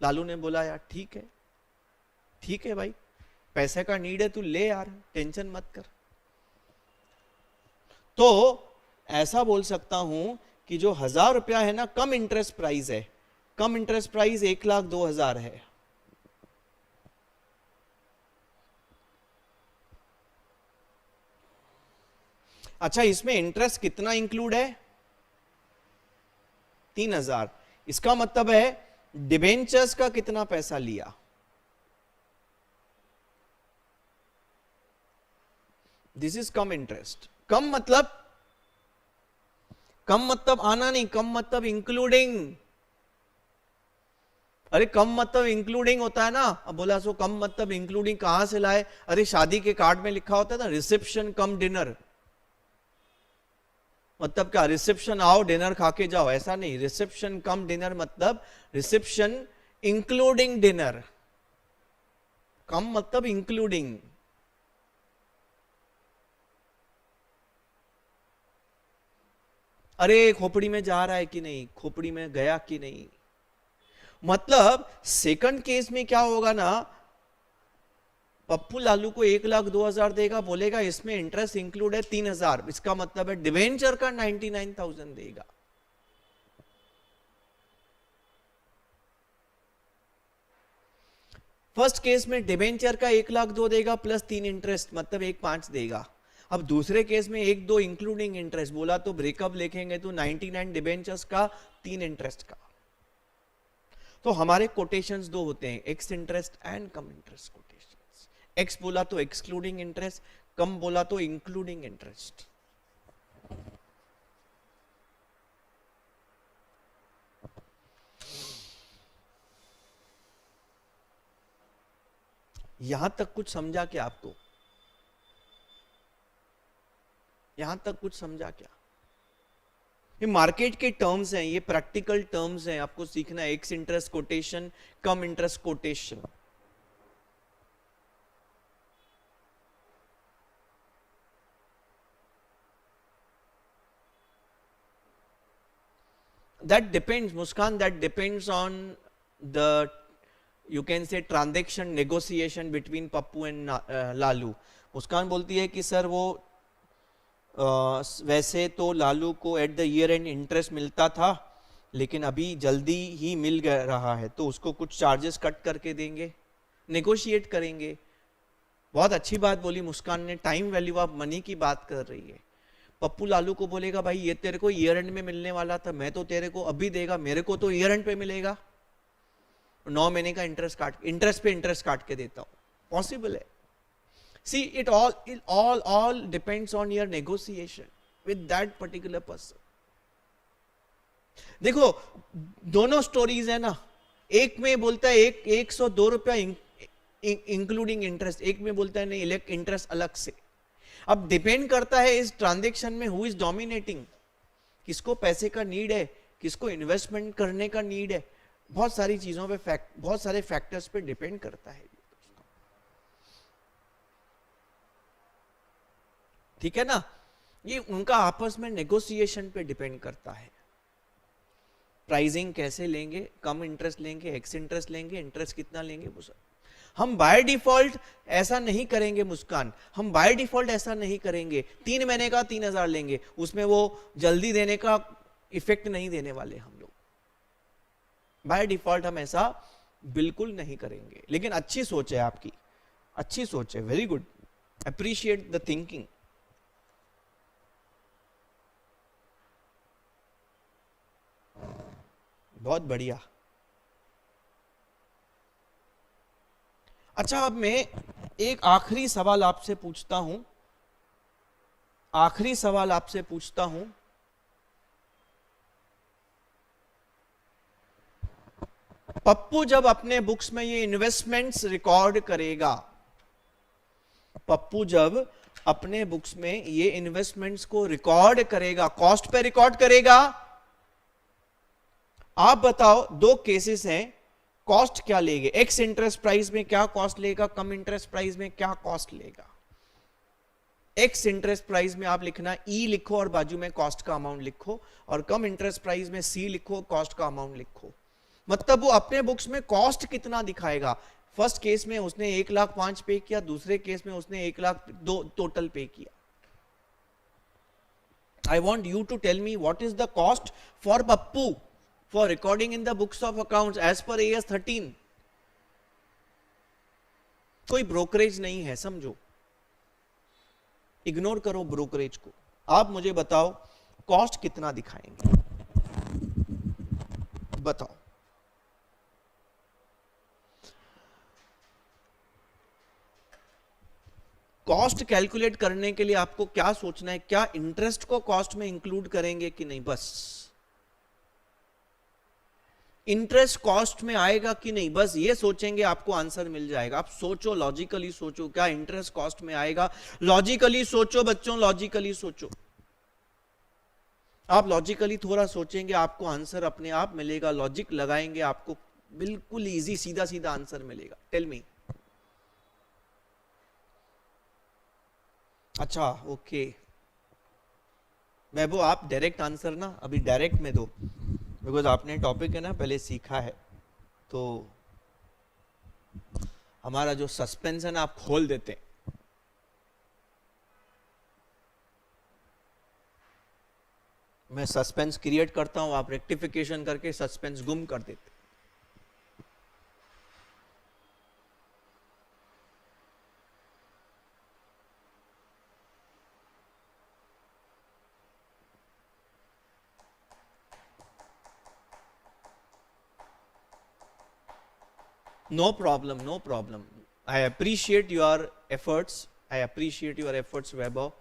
लालू ने बोला यार ठीक है, ठीक है भाई, पैसे का नीड है तू ले यार, टेंशन मत कर। तो ऐसा बोल सकता हूं कि जो 1,000 रुपया है ना, कम इंटरेस्ट प्राइस है, कम इंटरेस्ट प्राइस 1,02,000 है। अच्छा, इसमें इंटरेस्ट कितना इंक्लूड है, 3,000। इसका मतलब है डिबेंचर्स का कितना पैसा लिया, दिस इज कम इंटरेस्ट। कम मतलब आना नहीं, कम मतलब इंक्लूडिंग। अरे कम मतलब इंक्लूडिंग होता है ना। अब बोला सो कम मतलब इंक्लूडिंग कहां से लाए, अरे शादी के कार्ड में लिखा होता है ना रिसेप्शन कम डिनर, मतलब क्या रिसेप्शन आओ डिनर खा के जाओ, ऐसा नहीं। रिसेप्शन कम डिनर मतलब रिसेप्शन इंक्लूडिंग डिनर, कम मतलब इंक्लूडिंग। अरे खोपड़ी में जा रहा है कि नहीं, खोपड़ी में गया कि नहीं, मतलब सेकंड केस में क्या होगा ना, पप्पू लालू को 1,02,000 देगा, बोलेगा इसमें इंटरेस्ट इंक्लूड है 3,000, इसका मतलब है डिवेंचर का 99,000 देगा। फर्स्ट केस में डिवेंचर का 1,02,000 देगा प्लस 3 इंटरेस्ट, मतलब 1,05,000 देगा। अब दूसरे केस में 1,2 इंक्लूडिंग इंटरेस्ट, बोला तो ब्रेकअप लिखेंगे तो 99 डिवेंचर्स का 3 इंटरेस्ट का। तो हमारे कोटेशंस दो होते हैं, x interest and come interest quotations. X बोला तो एक्सक्लूडिंग इंटरेस्ट, कम बोला तो इंक्लूडिंग इंटरेस्ट। यहां तक कुछ समझा क्या आपको, यहां तक कुछ समझा क्या? ये मार्केट के टर्म्स हैं, ये प्रैक्टिकल टर्म्स हैं, आपको सीखना है। Ex interest quotation, come interest quotation. that depends, Muskan, that depends on the, you can say, transaction negotiation between Pappu and Lalu. मुस्कान बोलती है कि सर वो वैसे तो लालू को at the year and interest मिलता था, लेकिन अभी जल्दी ही मिल रहा है, तो उसको कुछ चार्जेस कट करके देंगे, नेगोशिएट करेंगे। बहुत अच्छी बात बोली मुस्कान ने, टाइम वैल्यू ऑफ मनी की बात कर रही है। पप्पू लालू को बोलेगा भाई ये तेरे को ईयर एंड में मिलने वाला था, मैं तो तेरे को अभी देगा, मेरे को तो ईयर एंड पे मिलेगा, 9 महीने का इंटरेस्ट पे इंटरेस्ट काट के देता हूं, पॉसिबल है। See, it all depends on your negotiation with that particular person. देखो दोनों स्टोरीज है ना, एक में बोलता है 102 रुपया इंक्लूडिंग इंटरेस्ट, एक में बोलता है नहीं इंटरेस्ट अलग से। अब डिपेंड करता है इस ट्रांजेक्शन में हु इज डोमिनेटिंग, किसको पैसे का नीड है, किसको इन्वेस्टमेंट करने का नीड है, बहुत सारी चीजों पे बहुत सारे फैक्टर्स पे डिपेंड करता है। ठीक है ना, ये उनका आपस में नेगोशिएशन पे डिपेंड करता है। प्राइसिंग कैसे लेंगे, कम इंटरेस्ट लेंगे, एक्स इंटरेस्ट लेंगे, इंटरेस्ट कितना लेंगे, वो सब। हम बाय डिफॉल्ट ऐसा नहीं करेंगे मुस्कान, हम बाय डिफॉल्ट ऐसा नहीं करेंगे 3 महीने का 3000 लेंगे, उसमें वो जल्दी देने का इफेक्ट नहीं देने वाले हम लोग। बाय डिफॉल्ट हम ऐसा बिल्कुल नहीं करेंगे। लेकिन अच्छी सोच है आपकी, अच्छी सोच है, very good, appreciate the thinking. बहुत बढ़िया। अच्छा, अब मैं एक आखिरी सवाल आपसे पूछता हूं, आखिरी सवाल आपसे पूछता हूं। पप्पू जब अपने बुक्स में ये इन्वेस्टमेंट्स रिकॉर्ड करेगा, पप्पू जब अपने बुक्स में ये इन्वेस्टमेंट्स को रिकॉर्ड करेगा, कॉस्ट पे रिकॉर्ड करेगा, आप बताओ 2 केसेस हैं, कॉस्ट क्या लेंगे, एक्स इंटरेस्ट प्राइस में क्या कॉस्ट लेगा, कम इंटरेस्ट प्राइस में क्या कॉस्ट लेगा। एक्स इंटरेस्ट प्राइस में आप लिखना ई लिखो और बाजू में कॉस्ट का अमाउंट लिखो, और कम इंटरेस्ट प्राइस में सी लिखो, कॉस्ट का अमाउंट लिखो। मतलब वो अपने बुक्स में कॉस्ट कितना दिखाएगा। फर्स्ट केस में उसने 1,05,000 पे किया, दूसरे केस में उसने 1,02,000 टोटल पे किया। I want you to tell me what is the cost for Pappu for recording in the books of accounts as per AS 13। कोई ब्रोकरेज नहीं है, समझो, इग्नोर करो ब्रोकरेज को। आप मुझे बताओ कॉस्ट कितना दिखाएंगे, बताओ। कॉस्ट कैलकुलेट करने के लिए आपको क्या सोचना है, क्या इंटरेस्ट को कॉस्ट में इंक्लूड करेंगे कि नहीं, बस इंटरेस्ट कॉस्ट में आएगा कि नहीं, बस ये सोचेंगे, आपको आंसर मिल जाएगा। आप सोचो, लॉजिकली सोचो, क्या इंटरेस्ट कॉस्ट में आएगा, लॉजिकली सोचो बच्चों, लॉजिकली सोचो। आप लॉजिकली थोड़ा सोचेंगे, आपको आंसर अपने आप मिलेगा, लॉजिक लगाएंगे, आपको बिल्कुल इजी सीधा सीधा आंसर मिलेगा। Tell me. अच्छा, ओके महबूब, आप डायरेक्ट आंसर ना अभी डायरेक्ट में दो, बिकॉज आपने टॉपिक है ना पहले सीखा है, तो हमारा जो सस्पेंस है ना आप खोल देते हैं। मैं सस्पेंस क्रिएट करता हूं, आप रेक्टिफिकेशन करके सस्पेंस गुम कर देते। No problem, no problem. I appreciate your efforts. I appreciate your efforts, वैभव।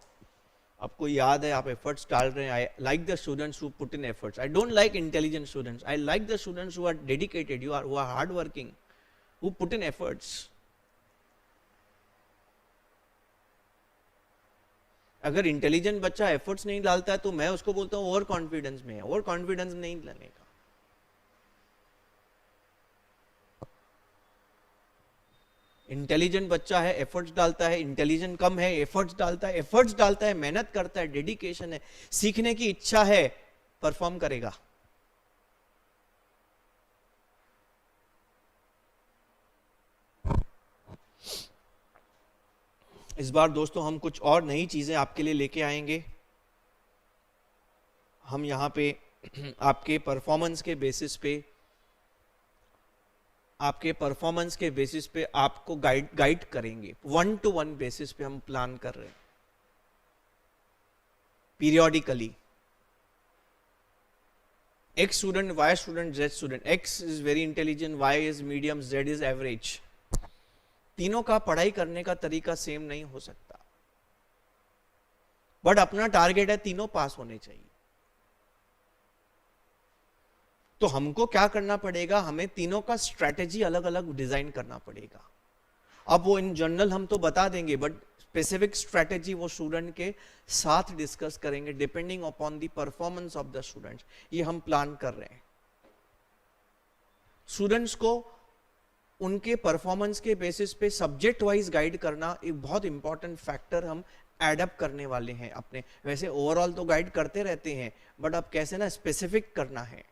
आपको याद है आप efforts डाल रहे हैं। I like the students who put in efforts. I don't like intelligent students. I like the students who are dedicated, who are hardworking, who put in efforts. अगर intelligent बच्चा efforts नहीं डालता है तो मैं उसको बोलता हूँ ओवर कॉन्फिडेंस में है, ओवर कॉन्फिडेंस नहीं लगेगा। इंटेलिजेंट बच्चा है, एफर्ट्स डालता है, इंटेलिजेंट कम है, एफर्ट्स डालता है, मेहनत करता है, डेडिकेशन है, सीखने की इच्छा है, परफॉर्म करेगा। इस बार दोस्तों हम कुछ और नई चीजें आपके लिए लेके आएंगे। हम यहाँ पे आपके परफॉर्मेंस के बेसिस पे आपको गाइड करेंगे। 1-to-1 बेसिस पे हम प्लान कर रहे हैं periodically. X student, Y student, Z student. X is very intelligent, Y is medium, Z is average. तीनों का पढ़ाई करने का तरीका सेम नहीं हो सकता, बट अपना टारगेट है तीनों पास होने चाहिए। तो हमको क्या करना पड़ेगा, हमें तीनों का स्ट्रेटेजी अलग अलग डिजाइन करना पड़ेगा। अब वो इन जनरल हम तो बता देंगे, बट स्पेसिफिक स्ट्रेटेजी वो स्टूडेंट के साथ डिस्कस करेंगे depending upon the performance of the students. ये हम प्लान कर रहे हैं। स्टूडेंट्स को उनके परफॉर्मेंस के बेसिस पे सब्जेक्ट वाइज गाइड करना एक बहुत इंपॉर्टेंट फैक्टर हम एडअप करने वाले हैं अपने। वैसे ओवरऑल तो गाइड करते रहते हैं, बट अब कैसे ना स्पेसिफिक करना है।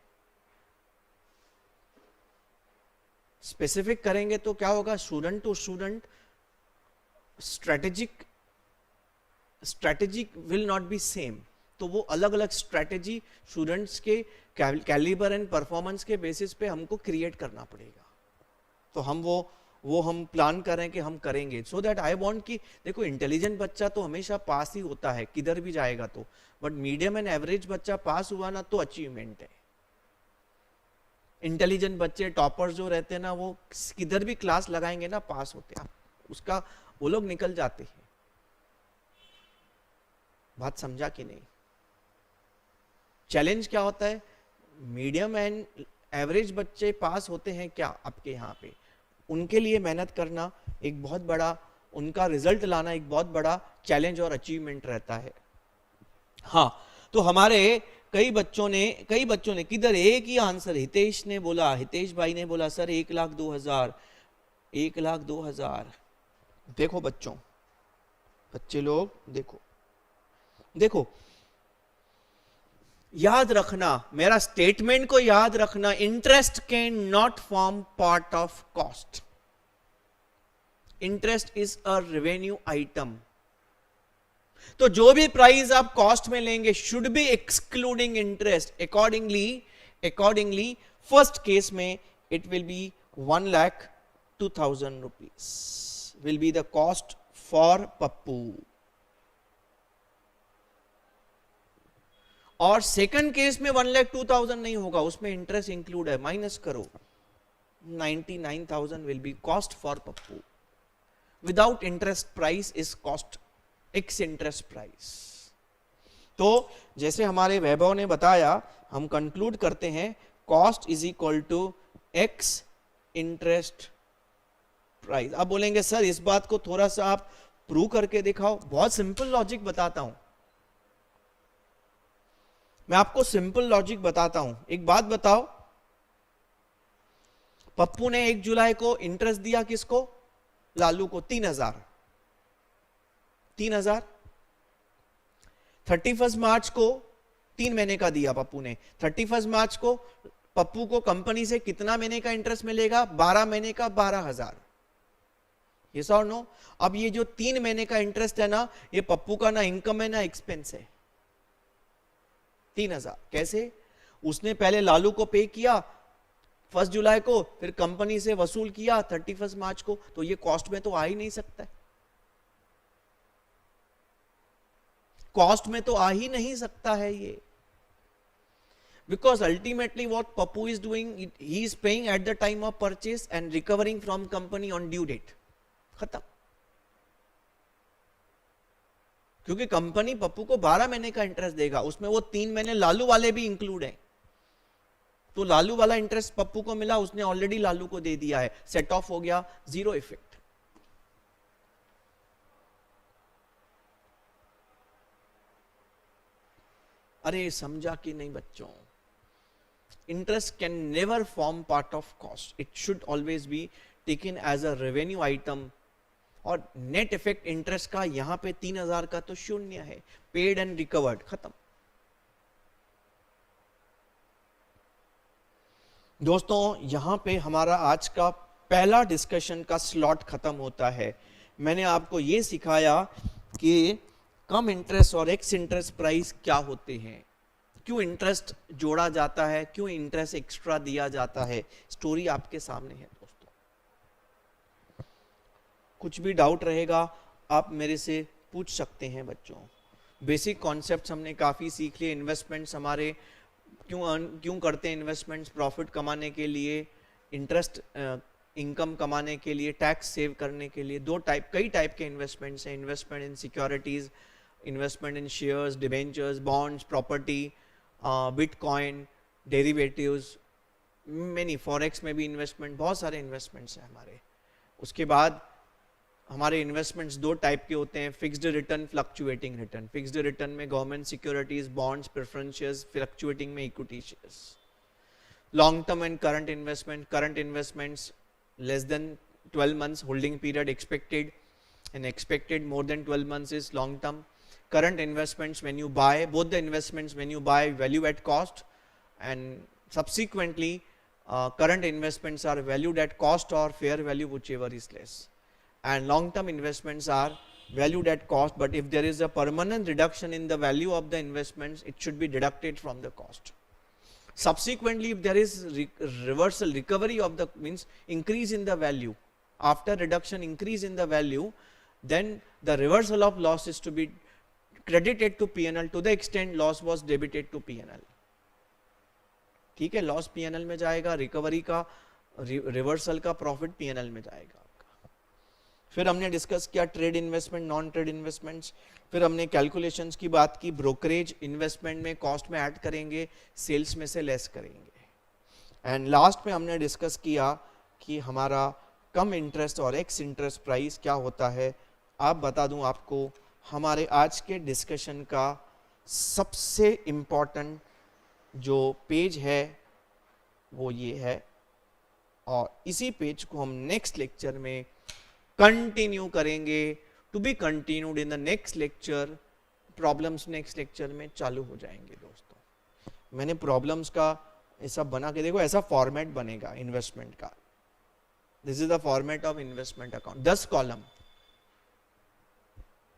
स्पेसिफिक करेंगे तो क्या होगा, student to student strategy will not be same. तो वो अलग अलग स्ट्रेटेजी स्टूडेंट्स के कैलिबर एंड परफॉर्मेंस के बेसिस पे हमको क्रिएट करना पड़ेगा। तो हम वो हम प्लान कर रहे हैं कि हम करेंगे, सो दैट आई वांट कि देखो इंटेलिजेंट बच्चा तो हमेशा पास ही होता है किधर भी जाएगा तो, बट मीडियम एंड एवरेज बच्चा पास हुआ ना तो अचीवमेंट है। इंटेलिजेंट बच्चे टॉपर्स जो रहते हैं ना, वो किधर भी क्लास लगाएंगे ना पास होते हैं, उसका वो लोग निकल जाते हैं। बात समझा कि नहीं? चैलेंज क्या होता है, मीडियम एंड एवरेज बच्चे पास होते हैं क्या आपके यहाँ पे, उनके लिए मेहनत करना एक बहुत बड़ा, उनका रिजल्ट लाना एक बहुत बड़ा चैलेंज और अचीवमेंट रहता है। हाँ, तो हमारे कई बच्चों ने किधर एक ही आंसर हितेश भाई ने बोला सर 1,02,000 1,02,000। देखो बच्चे लोग देखो याद रखना, मेरा स्टेटमेंट को याद रखना, interest can not form part of cost. Interest is a revenue item. तो जो भी प्राइस आप कॉस्ट में लेंगे should be excluding interest. According first case में it will be 1,02,000 rupees will be the cost for Pappu. और सेकंड केस में 1,02,000 नहीं होगा, उसमें इंटरेस्ट इंक्लूड है, माइनस करो, 99,000 will be cost for Pappu. Without interest price is cost x interest price. तो जैसे हमारे वैभव ने बताया, हम कंक्लूड करते हैं cost is equal to ex interest price. अब बोलेंगे सर इस बात को थोड़ा सा आप प्रूव करके दिखाओ। बहुत सिंपल लॉजिक बताता हूं मैं आपको, सिंपल लॉजिक बताता हूं। एक बात बताओ, पप्पू ने 1 जुलाई को इंटरेस्ट दिया किसको? लालू को 3,000। 31 मार्च को 3 महीने का दिया पप्पू ने। 31 मार्च को पप्पू को कंपनी से कितना महीने का इंटरेस्ट मिलेगा? 12 महीने का 12,000। यस और नो? अब ये जो 3 महीने का इंटरेस्ट है ना, ये पप्पू का ना इनकम है ना एक्सपेंस है। 3,000 कैसे? उसने पहले लालू को पे किया 1 जुलाई को, फिर कंपनी से वसूल किया 31 मार्च को, तो ये कॉस्ट में तो आ ही नहीं सकता है। कॉस्ट में तो आ ही नहीं सकता है ये, because ultimately what Pappu is doing, he is paying at the time of purchase and recovering from company on due date. खत्म। क्योंकि कंपनी पप्पू को 12 महीने का इंटरेस्ट देगा, उसमें वो 3 महीने लालू वाले भी इंक्लूड है। तो लालू वाला इंटरेस्ट पप्पू को मिला, उसने ऑलरेडी लालू को दे दिया है, सेट ऑफ हो गया, जीरो इफेक्ट। अरे समझा कि नहीं बच्चों? Interest can never form part of cost, it should always be taken as a revenue item. और नेट इफेक्ट इंटरेस्ट का यहां पे 3,000 का तो शून्य है, पेड एंड रिकवर्ड, खत्म। दोस्तों यहां पे हमारा आज का पहला डिस्कशन का स्लॉट खत्म होता है। मैंने आपको ये सिखाया कि कम इंटरेस्ट और एक्स इंटरेस्ट प्राइस क्या होते हैं, क्यों इंटरेस्ट जोड़ा जाता है, क्यों इंटरेस्ट एक्स्ट्रा दिया जाता है। स्टोरी आपके सामने है दोस्तों। कुछ भी डाउट रहेगा आप मेरे से पूछ सकते हैं बच्चों। बेसिक कॉन्सेप्ट्स हमने काफ़ी सीख लिए। इन्वेस्टमेंट्स हमारे क्यों करते हैं इन्वेस्टमेंट्स? प्रॉफिट कमाने के लिए, इंटरेस्ट इनकम कमाने के लिए, टैक्स सेव करने के लिए। कई टाइप के इन्वेस्टमेंट्स हैं। Investment in securities, investment in shares, debentures, bonds, property, bitcoin, derivatives, many, forex में भी इन्वेस्टमेंट, बहुत सारे इन्वेस्टमेंट्स हैं हमारे। उसके बाद हमारे इन्वेस्टमेंट्स दो टाइप के होते हैं, fixed return, fluctuating return. Fixed return में government securities, bonds, preference shares, fluctuating में equity shares. Long term and current investments less than 12 months holding period expected, and expected more than 12 months is long term. Current investments, when you buy, both the investments when you buy value at cost, and subsequently current investments are valued at cost or fair value, whichever is less. And long term investments are valued at cost, but if there is a permanent reduction in the value of the investments, it should be deducted from the cost. Subsequently, if there is reversal, recovery of the, means increase in the value, after reduction increase in the value, then the reversal of loss is to be credited to P&L to the extent loss was debited to P&L. ठीक है, loss P&L में जाएगा, recovery का, reversal का profit P&L में जाएगा आपका। फिर हमने डिस्कस किया trade investment, non trade investments. फिर हमने कैलकुलेशंस की बात की, ब्रोकरेज इन्वेस्टमेंट में कॉस्ट में ऐड करेंगे, सेल्स में से लेस करेंगे। एंड लास्ट में हमने डिस्कस किया कि हमारा कम इंटरेस्ट और एक्स इंटरेस्ट प्राइस क्या होता है। आप बता दूं आपको, हमारे आज के डिस्कशन का सबसे इम्पॉर्टेंट जो पेज है वो ये है, और इसी पेज को हम नेक्स्ट लेक्चर में कंटिन्यू करेंगे, to be continued in the next lecture. Problems next lecture में चालू हो जाएंगे दोस्तों। मैंने प्रॉब्लम्स का ऐसा बना के, देखो ऐसा फॉर्मेट बनेगा इन्वेस्टमेंट का। This is the format of investment account, 10 column,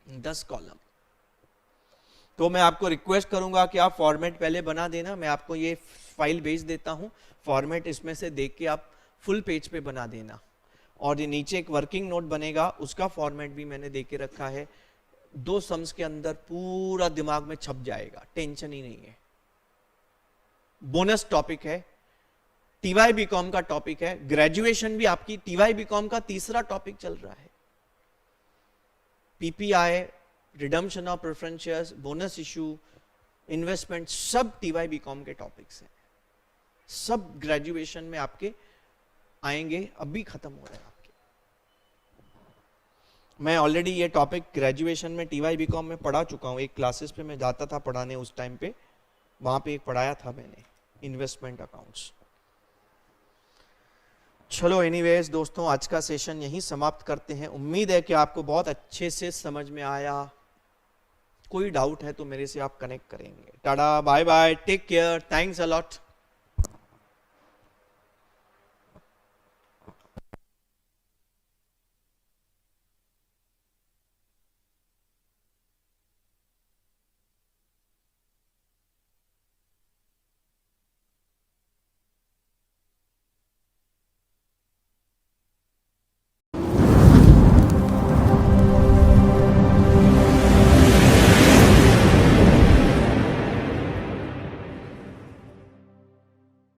10 column. तो मैं आपको रिक्वेस्ट करूंगा कि आप फॉर्मेट पहले बना देना, मैं आपको ये फाइल भेज देता हूं, फॉर्मेट इसमें से देख के आप फुल पेज पे बना देना। और ये नीचे एक वर्किंग नोट बनेगा, उसका फॉर्मेट भी मैंने दे के रखा है। 2 सम्स के अंदर पूरा दिमाग में छप जाएगा, टेंशन ही नहीं है। बोनस टॉपिक है, टीवाई बीकॉम का टॉपिक है, ग्रेजुएशन भी आपकी टीवाई बीकॉम का तीसरा टॉपिक चल रहा है। PPI, redemption of preference shares, bonus issue, investment, सब टीवाई बीकॉम के टॉपिक्स हैं, सब ग्रेजुएशन में आपके आएंगे, अभी खत्म हो रहे हैं आपके। मैं ऑलरेडी ये टॉपिक ग्रेजुएशन में टीवाई बीकॉम में पढ़ा चुका हूं, एक क्लासेस पे मैं जाता था पढ़ाने उस टाइम पे, वहां पे एक पढ़ाया था मैंने, इन्वेस्टमेंट अकाउंट्स। चलो एनीवेज दोस्तों, आज का सेशन यहीं समाप्त करते हैं। उम्मीद है कि आपको बहुत अच्छे से समझ में आया। कोई डाउट है तो मेरे से आप कनेक्ट करेंगे। Tata, bye bye, take care, thanks a lot.